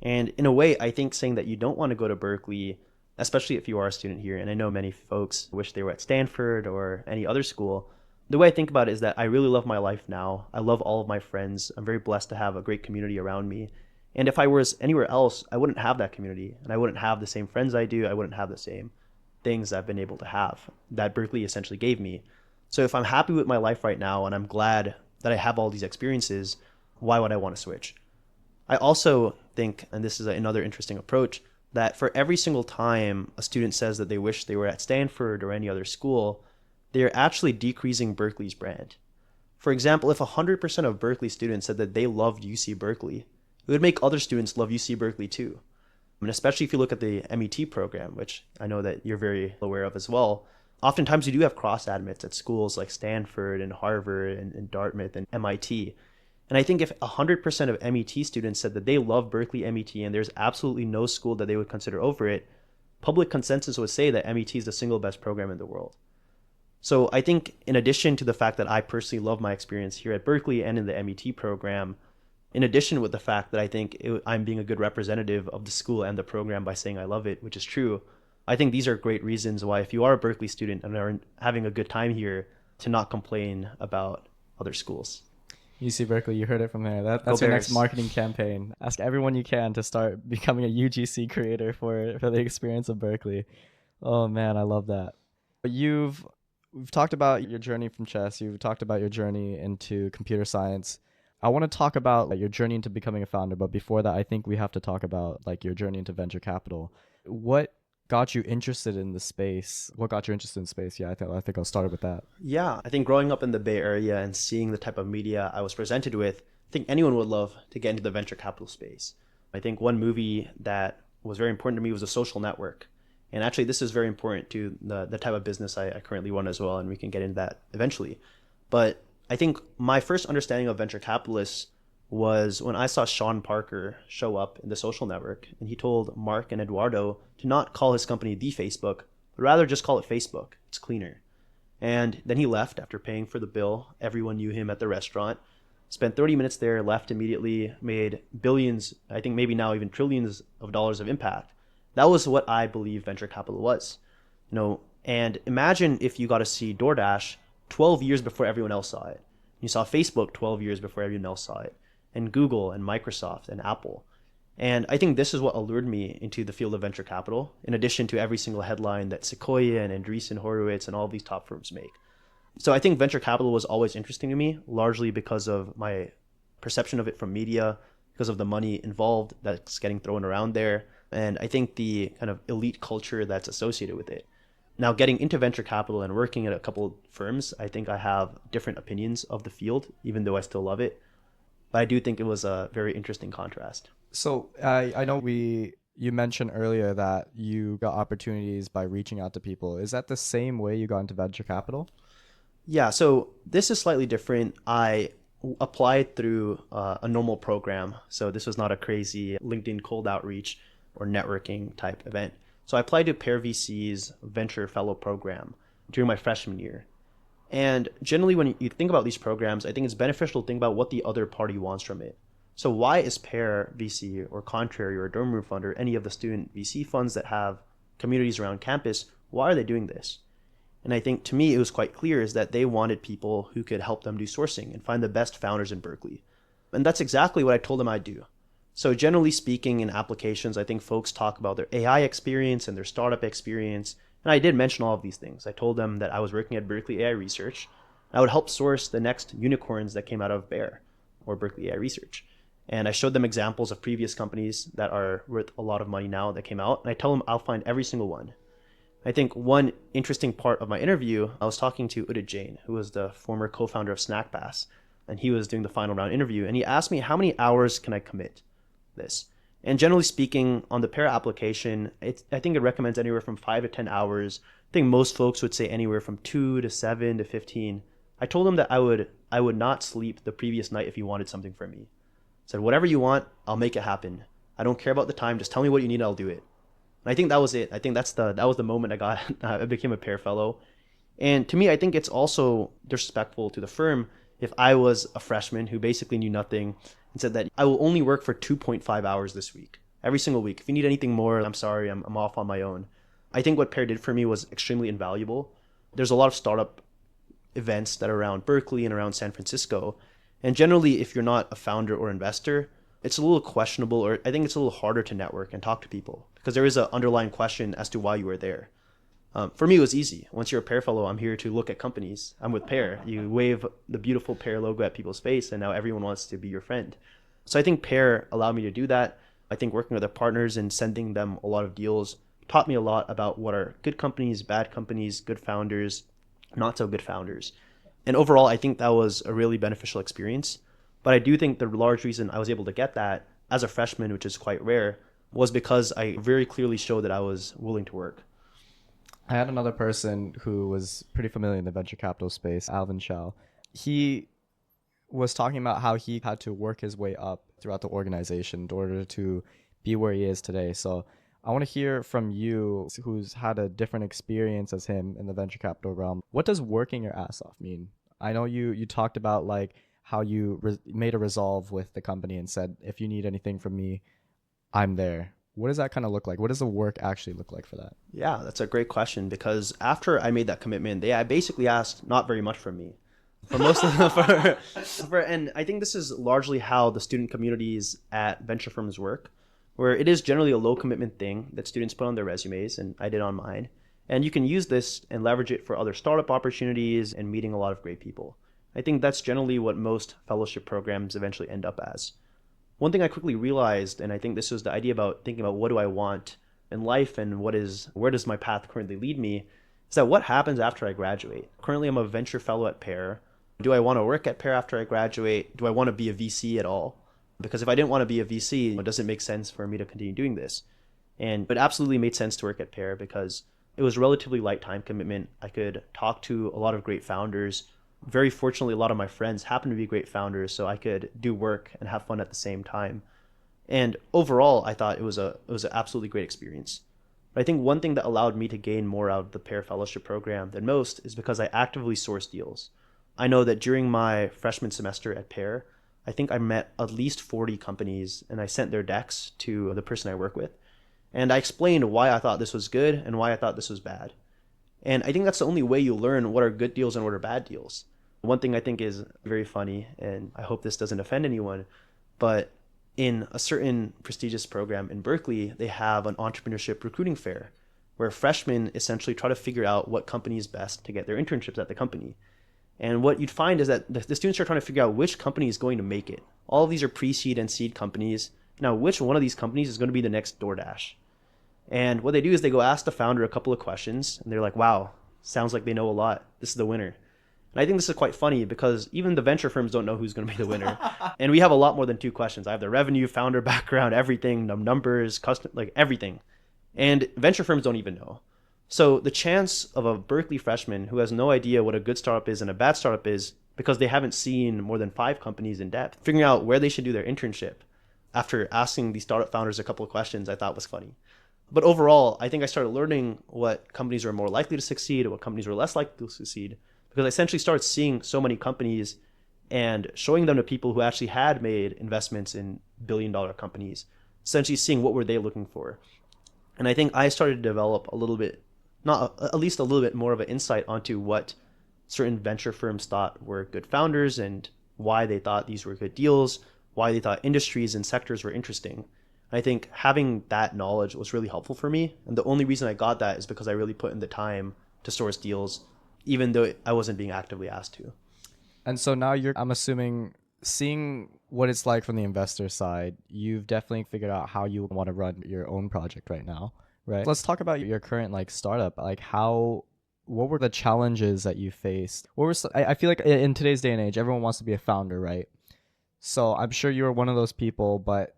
[SPEAKER 2] And in a way, I think saying that you don't want to go to Berkeley, especially if you are a student here, and I know many folks wish they were at Stanford or any other school, the way I think about it is that I really love my life now. I love all of my friends. I'm very blessed to have a great community around me. And if I was anywhere else, I wouldn't have that community, and I wouldn't have the same friends I do. I wouldn't have the same things I've been able to have that Berkeley essentially gave me. So if I'm happy with my life right now and I'm glad that I have all these experiences, why would I want to switch? I also think, and this is another interesting approach, that for every single time a student says that they wish they were at Stanford or any other school, they are actually decreasing Berkeley's brand. For example, if 100% of Berkeley students said that they loved UC Berkeley, it would make other students love UC Berkeley too. I mean, especially if you look at the MET program, which I know that you're very aware of as well. Oftentimes you do have cross admits at schools like Stanford and Harvard and Dartmouth and MIT. And I think if 100% of MET students said that they love Berkeley MET and there's absolutely no school that they would consider over it, public consensus would say that MET is the single best program in the world. So I think in addition to the fact that I personally love my experience here at Berkeley and in the MET program, in addition with the fact that I think I'm being a good representative of the school and the program by saying I love it, which is true, I think these are great reasons why if you are a Berkeley student and are having a good time here, to not complain about other schools.
[SPEAKER 1] UC Berkeley, you heard it from there. That's
[SPEAKER 2] Go
[SPEAKER 1] your next
[SPEAKER 2] Bears.
[SPEAKER 1] marketing campaign. Ask everyone you can to start becoming a UGC creator for the experience of Berkeley. Oh man, I love that. But we've talked about your journey from chess. You've talked about your journey into computer science. I want to talk about like your journey into becoming a founder, but before that, I think we have to talk about like your journey into venture capital. What got you interested in the space? What got you interested in space? Yeah, I think I'll start with that.
[SPEAKER 2] Yeah, I think growing up in the Bay Area and seeing the type of media I was presented with, I think anyone would love to get into the venture capital space. I think one movie that was very important to me was The Social Network. And actually, this is very important to the type of business I currently run as well, and we can get into that eventually. But I think my first understanding of venture capitalists was when I saw Sean Parker show up in The Social Network, and he told Mark and Eduardo to not call his company The Facebook, but rather just call it Facebook. It's cleaner. And then he left after paying for the bill. Everyone knew him at the restaurant. Spent 30 minutes there, left immediately, made billions, I think maybe now even trillions of dollars of impact. That was what I believe venture capital was. And imagine if you got to see DoorDash 12 years before everyone else saw it. You saw Facebook 12 years before everyone else saw it, and Google and Microsoft and Apple. And I think this is what allured me into the field of venture capital, in addition to every single headline that Sequoia and Andreessen Horowitz and all these top firms make. So I think venture capital was always interesting to me, largely because of my perception of it from media, because of the money involved that's getting thrown around there, and I think the kind of elite culture that's associated with it. Now, getting into venture capital and working at a couple firms, I think I have different opinions of the field, even though I still love it. But I do think it was a very interesting contrast.
[SPEAKER 1] So I know you mentioned earlier that you got opportunities by reaching out to people. Is that the same way you got into venture capital?
[SPEAKER 2] Yeah, so this is slightly different. I applied through a normal program. So this was not a crazy LinkedIn cold outreach or networking type event. So I applied to Pair VC's Venture Fellow program during my freshman year. And generally, when you think about these programs, I think it's beneficial to think about what the other party wants from it. So why is Pair VC or Contrary or Dorm Room Fund or any of the student VC funds that have communities around campus, why are they doing this? And I think to me, it was quite clear is that they wanted people who could help them do sourcing and find the best founders in Berkeley. And that's exactly what I told them I'd do. So generally speaking, in applications, I think folks talk about their AI experience and their startup experience. And I did mention all of these things. I told them that I was working at Berkeley AI Research. I would help source the next unicorns that came out of Bear or Berkeley AI Research. And I showed them examples of previous companies that are worth a lot of money now that came out. And I tell them I'll find every single one. I think one interesting part of my interview, I was talking to Udit Jain, who was the former co-founder of SnackPass, and he was doing the final round interview. And he asked me, how many hours can I commit this? And generally speaking, on the Pair application, I think it recommends anywhere from 5 to 10 hours. I think most folks would say anywhere from 2 to 7 to 15. I told him that I would not sleep the previous night if you wanted something from me. I said, whatever you want, I'll make it happen. I don't care about the time. Just tell me what you need, I'll do it. And I think that was it. I think that was the moment I became a Pair fellow. And to me, I think it's also disrespectful to the firm if I was a freshman who basically knew nothing and said that I will only work for 2.5 hours this week, every single week. If you need anything more, I'm sorry, I'm off on my own. I think what Pair did for me was extremely invaluable. There's a lot of startup events that are around Berkeley and around San Francisco. And generally, if you're not a founder or investor, it's a little questionable, or I think it's a little harder to network and talk to people because there is an underlying question as to why you were there. For me, it was easy. Once you're a Pair fellow, I'm here to look at companies. I'm with Pair. You wave the beautiful Pair logo at people's face, and now everyone wants to be your friend. So I think Pair allowed me to do that. I think working with our partners and sending them a lot of deals taught me a lot about what are good companies, bad companies, good founders, not so good founders. And overall, I think that was a really beneficial experience. But I do think the large reason I was able to get that as a freshman, which is quite rare, was because I very clearly showed that I was willing to work.
[SPEAKER 1] I had another person who was pretty familiar in the venture capital space, Alvin Chow. He was talking about how he had to work his way up throughout the organization in order to be where he is today. So I want to hear from you, who's had a different experience as him in the venture capital realm. What does working your ass off mean? I know you talked about like how you made a resolve with the company and said, if you need anything from me, I'm there. What does that kind of look like? What does the work actually look like for that?
[SPEAKER 2] Yeah, that's a great question because after I made that commitment, they basically asked not very much from me. For most of the, and I think this is largely how the student communities at venture firms work, where it is generally a low commitment thing that students put on their resumes, and I did on mine. And you can use this and leverage it for other startup opportunities and meeting a lot of great people. I think that's generally what most fellowship programs eventually end up as. One thing I quickly realized, and I think this was the idea about thinking about what do I want in life and where does my path currently lead me, is that what happens after I graduate? Currently, I'm a venture fellow at Pair. Do I want to work at Pair after I graduate? Do I want to be a VC at all? Because if I didn't want to be a VC, it doesn't make sense for me to continue doing this. And it absolutely made sense to work at Pair because it was relatively light time commitment. I could talk to a lot of great founders. Very fortunately, a lot of my friends happen to be great founders, so I could do work and have fun at the same time. And overall, I thought it was an absolutely great experience. But I think one thing that allowed me to gain more out of the Pair Fellowship program than most is because I actively sourced deals. I know that during my freshman semester at Pair, I think I met at least 40 companies and I sent their decks to the person I work with. And I explained why I thought this was good and why I thought this was bad. And I think that's the only way you learn what are good deals and what are bad deals. One thing I think is very funny, and I hope this doesn't offend anyone, but in a certain prestigious program in Berkeley, they have an entrepreneurship recruiting fair where freshmen essentially try to figure out what company is best to get their internships at the company. And what you'd find is that the students are trying to figure out which company is going to make it. All of these are pre-seed and seed companies. Now, which one of these companies is going to be the next DoorDash? And what they do is they go ask the founder a couple of questions, and they're like, wow, sounds like they know a lot. This is the winner. And I think this is quite funny because even the venture firms don't know who's going to be the winner. And we have a lot more than 2 questions. I have the revenue, founder background, everything, numbers, custom, like everything. And venture firms don't even know. So the chance of a Berkeley freshman who has no idea what a good startup is and a bad startup is because they haven't seen more than 5 companies in depth, figuring out where they should do their internship after asking these startup founders a couple of questions, I thought was funny. But overall, I think I started learning what companies are more likely to succeed and what companies are less likely to succeed because I essentially started seeing so many companies and showing them to people who actually had made investments in billion-dollar companies, essentially seeing what were they looking for. And I think I started to develop a little bit, not at least a little bit more of an insight onto what certain venture firms thought were good founders and why they thought these were good deals, why they thought industries and sectors were interesting. I think having that knowledge was really helpful for me. And the only reason I got that is because I really put in the time to source deals, even though I wasn't being actively asked to.
[SPEAKER 1] And so now I'm assuming, seeing what it's like from the investor side, you've definitely figured out how you want to run your own project right now, right? Let's talk about your current like startup. Like what were the challenges that you faced? I feel like in today's day and age, everyone wants to be a founder, right? So I'm sure you were one of those people, but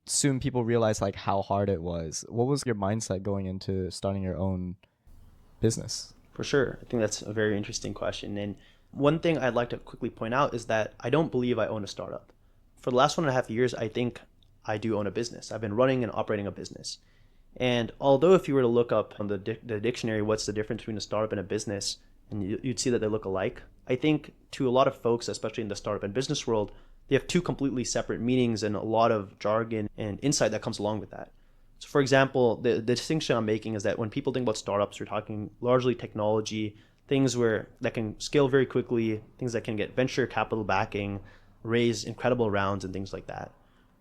[SPEAKER 1] soon people realized like how hard it was. What was your mindset going into starting your own business?
[SPEAKER 2] For sure. I think that's a very interesting question. And one thing I'd like to quickly point out is that I don't believe I own a startup. For the last 1.5 years, I think I do own a business. I've been running and operating a business. And although if you were to look up on the dictionary, what's the difference between a startup and a business, and you'd see that they look alike, I think to a lot of folks, especially in the startup and business world, they have two completely separate meanings and a lot of jargon and insight that comes along with that. So for example, the distinction I'm making is that when people think about startups, we're talking largely technology, things that can scale very quickly, things that can get venture capital backing, raise incredible rounds and things like that.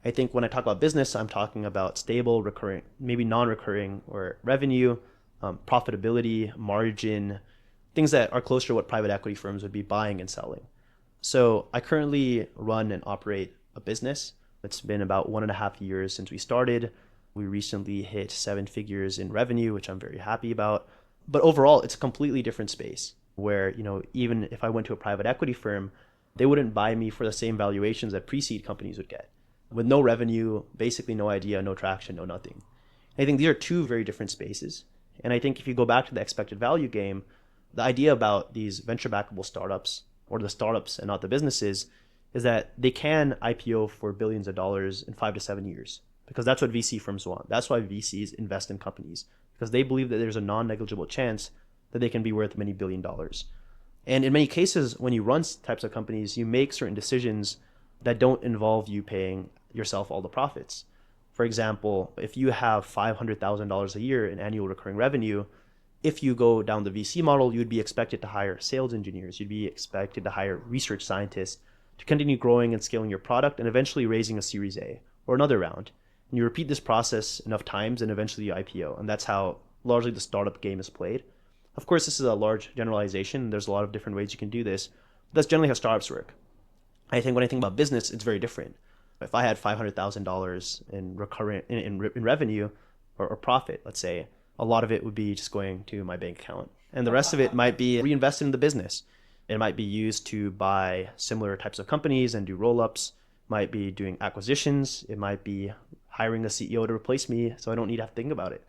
[SPEAKER 2] I think when I talk about business, I'm talking about stable, recurring, maybe non-recurring or revenue, profitability, margin, things that are closer to what private equity firms would be buying and selling. So I currently run and operate a business. It's been about 1.5 years since we started. We recently hit 7 figures in revenue, which I'm very happy about. But overall, it's a completely different space where, even if I went to a private equity firm, they wouldn't buy me for the same valuations that pre-seed companies would get, with no revenue, basically no idea, no traction, no nothing. I think these are two very different spaces. And I think if you go back to the expected value game, the idea about these venture backable startups, or the startups and not the businesses, is that they can IPO for billions of dollars in 5 to 7 years, because that's what VC firms want. That's why VCs invest in companies, because they believe that there's a non-negligible chance that they can be worth many billion dollars. And in many cases, when you run types of companies, you make certain decisions that don't involve you paying yourself all the profits. For example, if you have $500,000 a year in annual recurring revenue, if you go down the VC model, you'd be expected to hire sales engineers, you'd be expected to hire research scientists to continue growing and scaling your product and eventually raising a Series A or another round. And you repeat this process enough times and eventually you IPO. And that's how largely the startup game is played. Of course, this is a large generalization. There's a lot of different ways you can do this. But that's generally how startups work. I think when I think about business, it's very different. If I had $500,000 in recurrent in revenue or profit, let's say, a lot of it would be just going to my bank account, and the rest of it might be reinvested in the business. It might be used to buy similar types of companies and do roll-ups. Might be doing acquisitions. It might be hiring a CEO to replace me, so I don't need to have to think about it.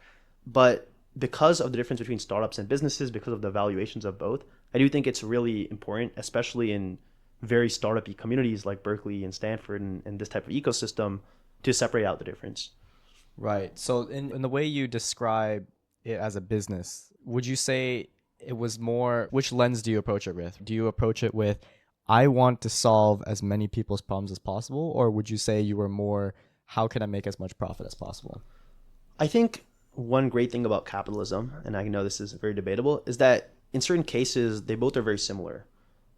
[SPEAKER 2] But because of the difference between startups and businesses, because of the valuations of both, I do think it's really important, especially in very startup-y communities like Berkeley and Stanford and this type of ecosystem, to separate out the difference.
[SPEAKER 1] Right. So in the way you describe it as a business, would you say it was more, which lens do you approach it with? Do you approach it with, I want to solve as many people's problems as possible? Or would you say you were more, how can I make as much profit as possible?
[SPEAKER 2] I think one great thing about capitalism, and I know this is very debatable, is that in certain cases, they both are very similar.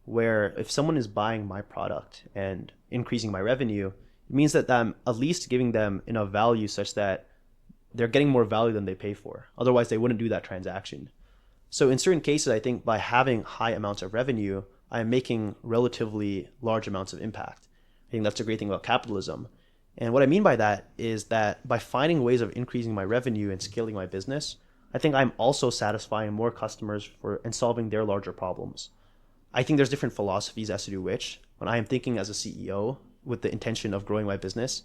[SPEAKER 2] Where if someone is buying my product and increasing my revenue, it means that I'm at least giving them enough value such that they're getting more value than they pay for. Otherwise, they wouldn't do that transaction. So in certain cases, I think by having high amounts of revenue, I'm making relatively large amounts of impact. I think that's a great thing about capitalism. And what I mean by that is that by finding ways of increasing my revenue and scaling my business, I think I'm also satisfying more customers and solving their larger problems. I think there's different philosophies as to do which. When I am thinking as a CEO with the intention of growing my business,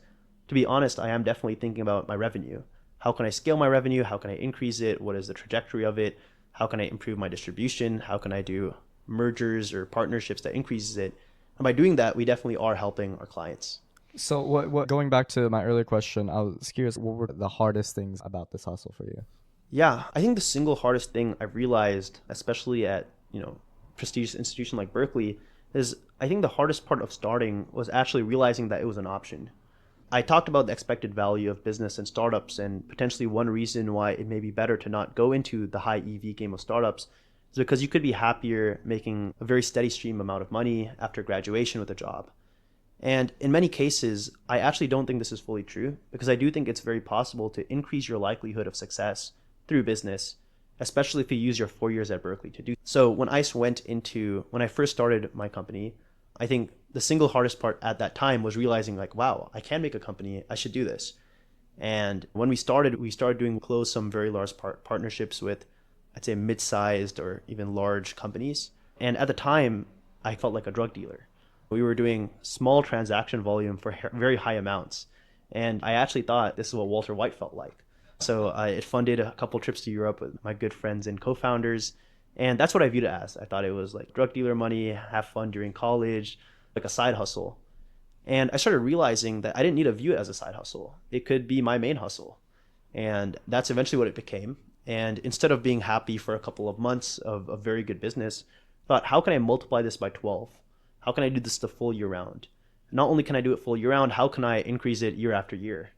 [SPEAKER 2] to be honest, I am definitely thinking about my revenue. How can I scale my revenue? How can I increase it? What is the trajectory of it? How can I improve my distribution? How can I do mergers or partnerships that increases it? And by doing that, we definitely are helping our clients.
[SPEAKER 1] So what going back to my earlier question, I was curious, what were the hardest things about this hustle for you?
[SPEAKER 2] Yeah, I think the single hardest thing I've realized, especially at, prestigious institution like Berkeley, is I think the hardest part of starting was actually realizing that it was an option. I talked about the expected value of business and startups, and potentially one reason why it may be better to not go into the high EV game of startups is because you could be happier making a very steady stream amount of money after graduation with a job. And in many cases, I actually don't think this is fully true, because I do think it's very possible to increase your likelihood of success through business, especially if you use your 4 years at Berkeley to do. So when I first started my company, I think the single hardest part at that time was realizing like, wow, I can make a company. I should do this. And when we started doing close some very large partnerships with, I'd say, mid-sized or even large companies. And at the time, I felt like a drug dealer. We were doing small transaction volume for very high amounts. And I actually thought this is what Walter White felt like. So it funded a couple trips to Europe with my good friends and co-founders. And that's what I viewed it as. I thought it was like drug dealer money, have fun during college, like a side hustle. And I started realizing that I didn't need to view it as a side hustle. It could be my main hustle. And that's eventually what it became. And instead of being happy for a couple of months of a very good business, I thought, how can I multiply this by 12? How can I do this the full year round? Not only can I do it full year round, how can I increase it year after year?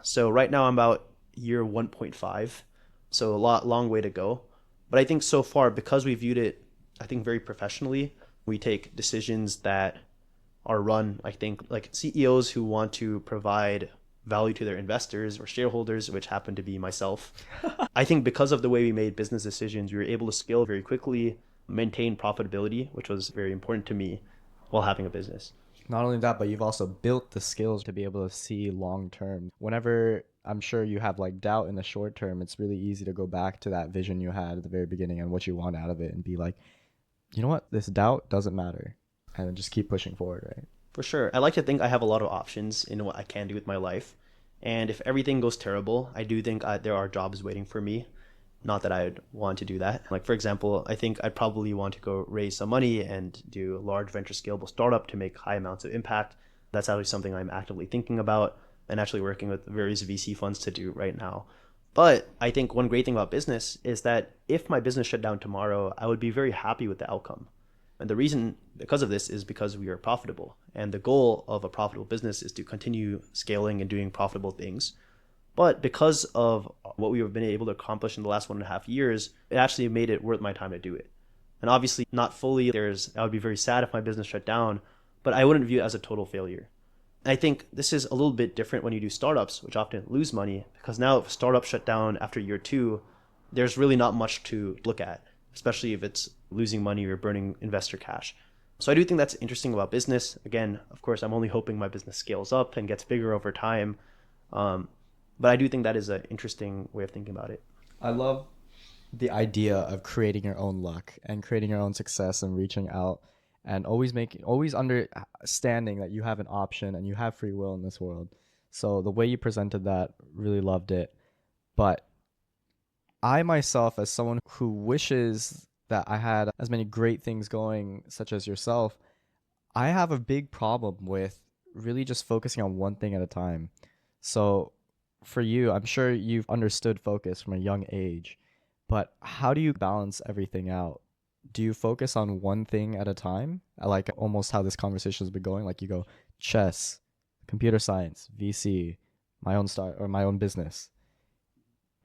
[SPEAKER 2] So right now I'm about year 1.5. So long way to go. But I think so far, because we viewed it, I think very professionally, we take decisions that are run, I think, like CEOs who want to provide value to their investors or shareholders, which happen to be myself. I think because of the way we made business decisions, we were able to scale very quickly, maintain profitability, which was very important to me while having a business.
[SPEAKER 1] Not only that, but you've also built the skills to be able to see long term. Whenever I'm sure you have like doubt in the short term, it's really easy to go back to that vision you had at the very beginning and what you want out of it and be like, you know what, this doubt doesn't matter. And then just keep pushing forward, right?
[SPEAKER 2] For sure. I like to think I have a lot of options in what I can do with my life. And if everything goes terrible, I do think there are jobs waiting for me. Not that I'd want to do that. Like, for example, I think I'd probably want to go raise some money and do a large venture scalable startup to make high amounts of impact. That's actually something I'm actively thinking about and actually working with various VC funds to do right now. But I think one great thing about business is that if my business shut down tomorrow, I would be very happy with the outcome. And the reason because of this is because we are profitable. And the goal of a profitable business is to continue scaling and doing profitable things. But because of what we have been able to accomplish in the last 1.5 years, it actually made it worth my time to do it. And obviously not fully, I would be very sad if my business shut down, but I wouldn't view it as a total failure. And I think this is a little bit different when you do startups, which often lose money, because now if startups shut down after year 2, there's really not much to look at, especially if it's losing money or burning investor cash. So I do think that's interesting about business. Again, of course, I'm only hoping my business scales up and gets bigger over time. But I do think that is an interesting way of thinking about it.
[SPEAKER 1] I love the idea of creating your own luck and creating your own success and reaching out and always understanding that you have an option and you have free will in this world. So the way you presented that, really loved it. But I myself, as someone who wishes that I had as many great things going, such as yourself, I have a big problem with really just focusing on one thing at a time. So for you, I'm sure you've understood focus from a young age, but how do you balance everything out? Do you focus on one thing at a time? I like almost how this conversation has been going. Like you go chess, computer science, VC, my own start or my own business.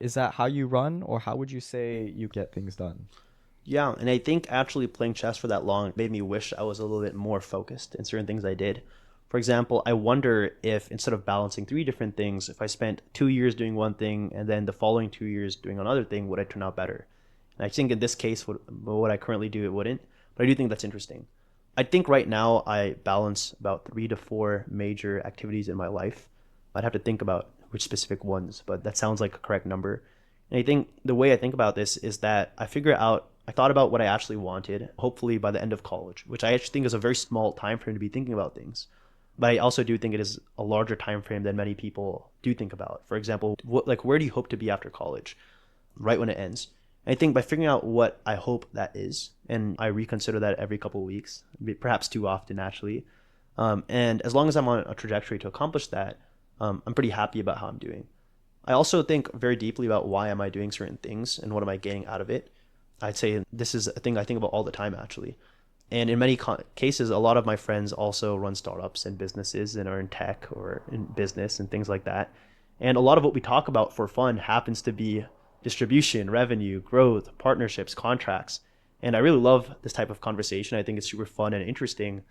[SPEAKER 1] Is that how you run, or how would you say you get things done?
[SPEAKER 2] Yeah, and I think actually playing chess for that long made me wish I was a little bit more focused in certain things I did. For example, I wonder if instead of balancing 3 different things, if I spent 2 years doing one thing and then the following 2 years doing another thing, would I turn out better? And I think in this case, what I currently do, it wouldn't. But I do think that's interesting. I think right now I balance about 3 to 4 major activities in my life. I'd have to think about which specific ones, but that sounds like a correct number. And I think the way I think about this is that I thought about what I actually wanted, hopefully by the end of college, which I actually think is a very small time frame to be thinking about things. But I also do think it is a larger time frame than many people do think about. For example, where do you hope to be after college, right when it ends? And I think by figuring out what I hope that is, and I reconsider that every couple of weeks, perhaps too often actually, and as long as I'm on a trajectory to accomplish that, I'm pretty happy about how I'm doing. I also think very deeply about why am I doing certain things and what am I getting out of it. I'd say this is a thing I think about all the time actually. And in many cases, a lot of my friends also run startups and businesses and are in tech or in business and things like that. And a lot of what we talk about for fun happens to be distribution, revenue, growth, partnerships, contracts. And I really love this type of conversation. I think it's super fun and interesting.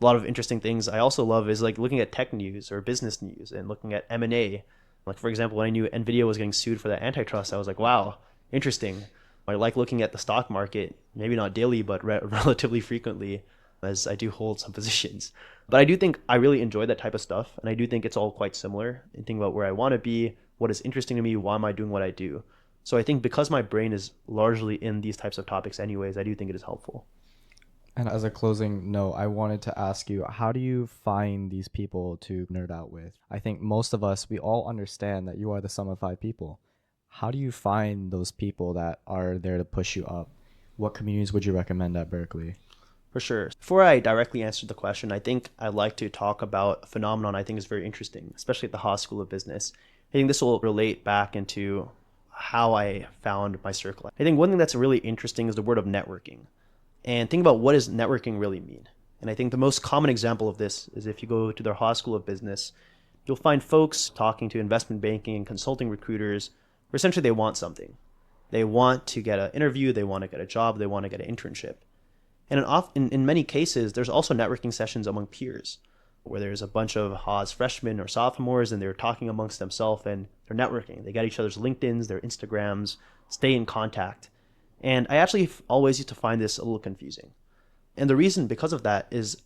[SPEAKER 2] A lot of interesting things I also love is like looking at tech news or business news and looking at M&A. Like, for example, when I knew NVIDIA was getting sued for that antitrust, I was like, wow, interesting. I like looking at the stock market, maybe not daily, but relatively frequently, as I do hold some positions. But I do think I really enjoy that type of stuff. And I do think it's all quite similar and think about where I want to be, what is interesting to me, why am I doing what I do. So I think because my brain is largely in these types of topics anyways, I do think it is helpful.
[SPEAKER 1] And as a closing note, I wanted to ask you, how do you find these people to nerd out with? I think most of us, we all understand that you are the sum of five people. How do you find those people that are there to push you up? What communities would you recommend at Berkeley?
[SPEAKER 2] For sure. Before I directly answer the question, I think I'd like to talk about a phenomenon I think is very interesting, especially at the Haas School of Business. I think this will relate back into how I found my circle. I think one thing that's really interesting is the word of networking. And think about what does networking really mean. And I think the most common example of this is if you go to their Haas School of Business, you'll find folks talking to investment banking and consulting recruiters where essentially they want something. They want to get an interview, they want to get a job, they want to get an internship. And in many cases, there's also networking sessions among peers where there's a bunch of Haas freshmen or sophomores and they're talking amongst themselves and they're networking. They got each other's LinkedIns, their Instagrams, stay in contact. And I actually always used to find this a little confusing. And the reason because of that is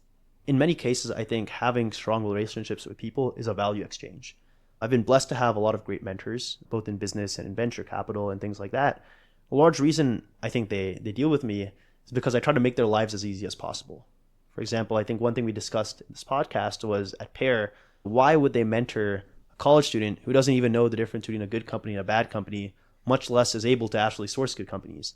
[SPEAKER 2] in many cases, I think having strong relationships with people is a value exchange. I've been blessed to have a lot of great mentors, both in business and in venture capital and things like that. A large reason I think they deal with me is because I try to make their lives as easy as possible. For example, I think one thing we discussed in this podcast was at Pair, why would they mentor a college student who doesn't even know the difference between a good company and a bad company, much less is able to actually source good companies?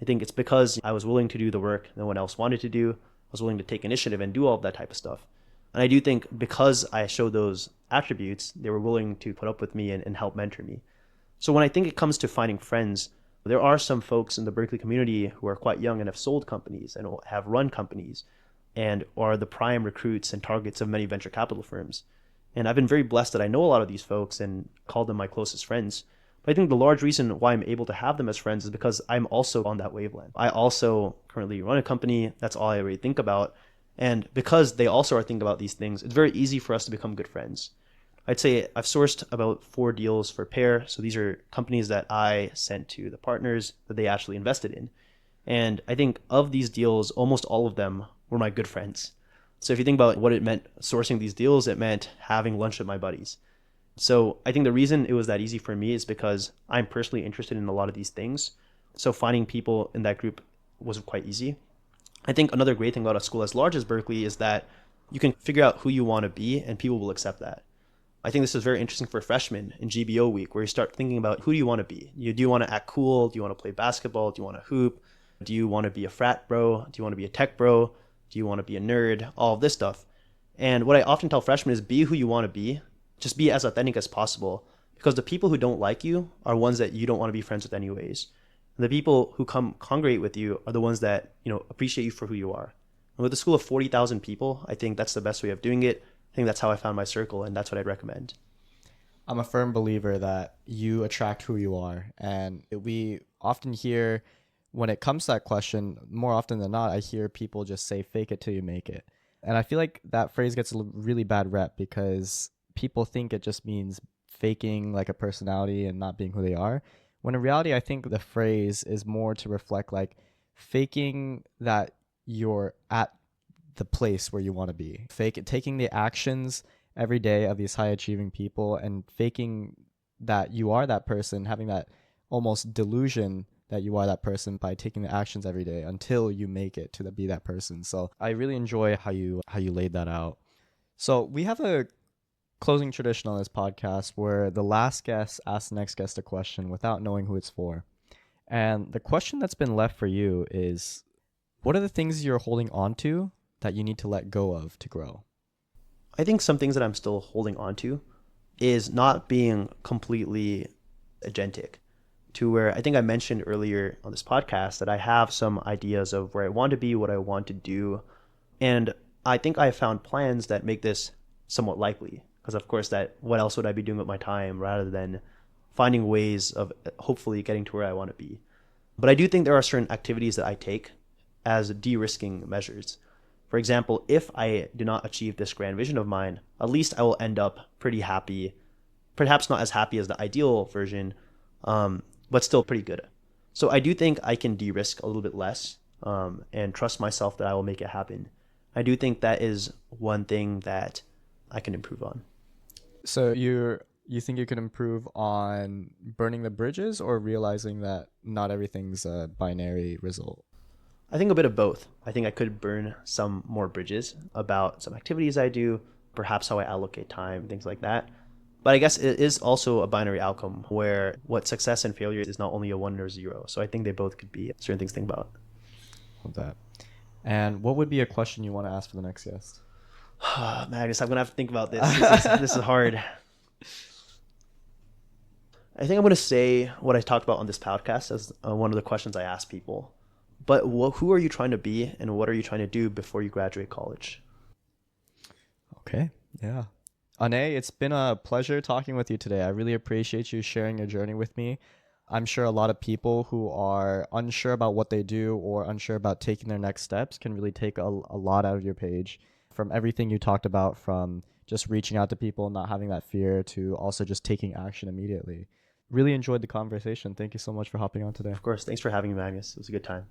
[SPEAKER 2] I think it's because I was willing to do the work no one else wanted to do. I was willing to take initiative and do all of that type of stuff. And I do think because I showed those attributes, they were willing to put up with me and help mentor me. So when I think it comes to finding friends, there are some folks in the Berkeley community who are quite young and have sold companies and have run companies and are the prime recruits and targets of many venture capital firms. And I've been very blessed that I know a lot of these folks and call them my closest friends. But I think the large reason why I'm able to have them as friends is because I'm also on that wavelength. I also currently run a company. That's all I really think about. And because they also are thinking about these things, it's very easy for us to become good friends. I'd say I've sourced about 4 deals for Pair. So these are companies that I sent to the partners that they actually invested in. And I think of these deals, almost all of them were my good friends. So if you think about what it meant sourcing these deals, it meant having lunch with my buddies. So I think the reason it was that easy for me is because I'm personally interested in a lot of these things. So finding people in that group was quite easy. I think another great thing about a school as large as Berkeley is that you can figure out who you want to be and people will accept that. I think this is very interesting for freshmen in GBO week where you start thinking about who do you want to be? Do you want to act cool? Do you want to play basketball? Do you want to hoop? Do you want to be a frat bro? Do you want to be a tech bro? Do you want to be a nerd? All of this stuff. And what I often tell freshmen is be who you want to be. Just be as authentic as possible because the people who don't like you are ones that you don't want to be friends with anyways. And the people who come congregate with you are the ones that, appreciate you for who you are. And with a school of 40,000 people, I think that's the best way of doing it. I think that's how I found my circle and that's what I'd recommend.
[SPEAKER 1] I'm a firm believer that you attract who you are. And we often hear when it comes to that question, more often than not, I hear people just say, fake it till you make it. And I feel like that phrase gets a really bad rep because people think it just means faking like a personality and not being who they are. When in reality, I think the phrase is more to reflect like faking that you're at the place where you want to be. Fake it, taking the actions every day of these high achieving people and faking that you are that person, having that almost delusion that you are that person by taking the actions every day until you make it to be that person. So I really enjoy how you laid that out. So we have a closing tradition on this podcast where the last guest asks the next guest a question without knowing who it's for. And the question that's been left for you is, what are the things you're holding on to that you need to let go of to grow?
[SPEAKER 2] I think some things that I'm still holding on to is not being completely agentic to where I think I mentioned earlier on this podcast that I have some ideas of where I want to be, what I want to do. And I think I found plans that make this somewhat likely. Because of course that what else would I be doing with my time rather than finding ways of hopefully getting to where I want to be. But I do think there are certain activities that I take as de-risking measures. For example, if I do not achieve this grand vision of mine, at least I will end up pretty happy, perhaps not as happy as the ideal version, but still pretty good. So I do think I can de-risk a little bit less and trust myself that I will make it happen. I do think that is one thing that I can improve on.
[SPEAKER 1] So you think you could improve on burning the bridges or realizing that not everything's a binary result?
[SPEAKER 2] I think a bit of both. I think I could burn some more bridges about some activities I do, perhaps how I allocate time, things like that. But I guess it is also a binary outcome where what success and failure is not only a one or zero. So I think they both could be certain things to think about.
[SPEAKER 1] Of that. And what would be a question you want to ask for the next guest?
[SPEAKER 2] Magnus, I'm going to have to think about this. This is hard. I think I'm going to say what I talked about on this podcast as one of the questions I ask people. But who are you trying to be and what are you trying to do before you graduate college?
[SPEAKER 1] Okay. Yeah. Anaiy, it's been a pleasure talking with you today. I really appreciate you sharing your journey with me. I'm sure a lot of people who are unsure about what they do or unsure about taking their next steps can really take a lot out of your page. From everything you talked about, from just reaching out to people, not having that fear, to also just taking action immediately. Really enjoyed the conversation. Thank you so much for hopping on today.
[SPEAKER 2] Of course. Thanks for having me, Magnus. It was a good time.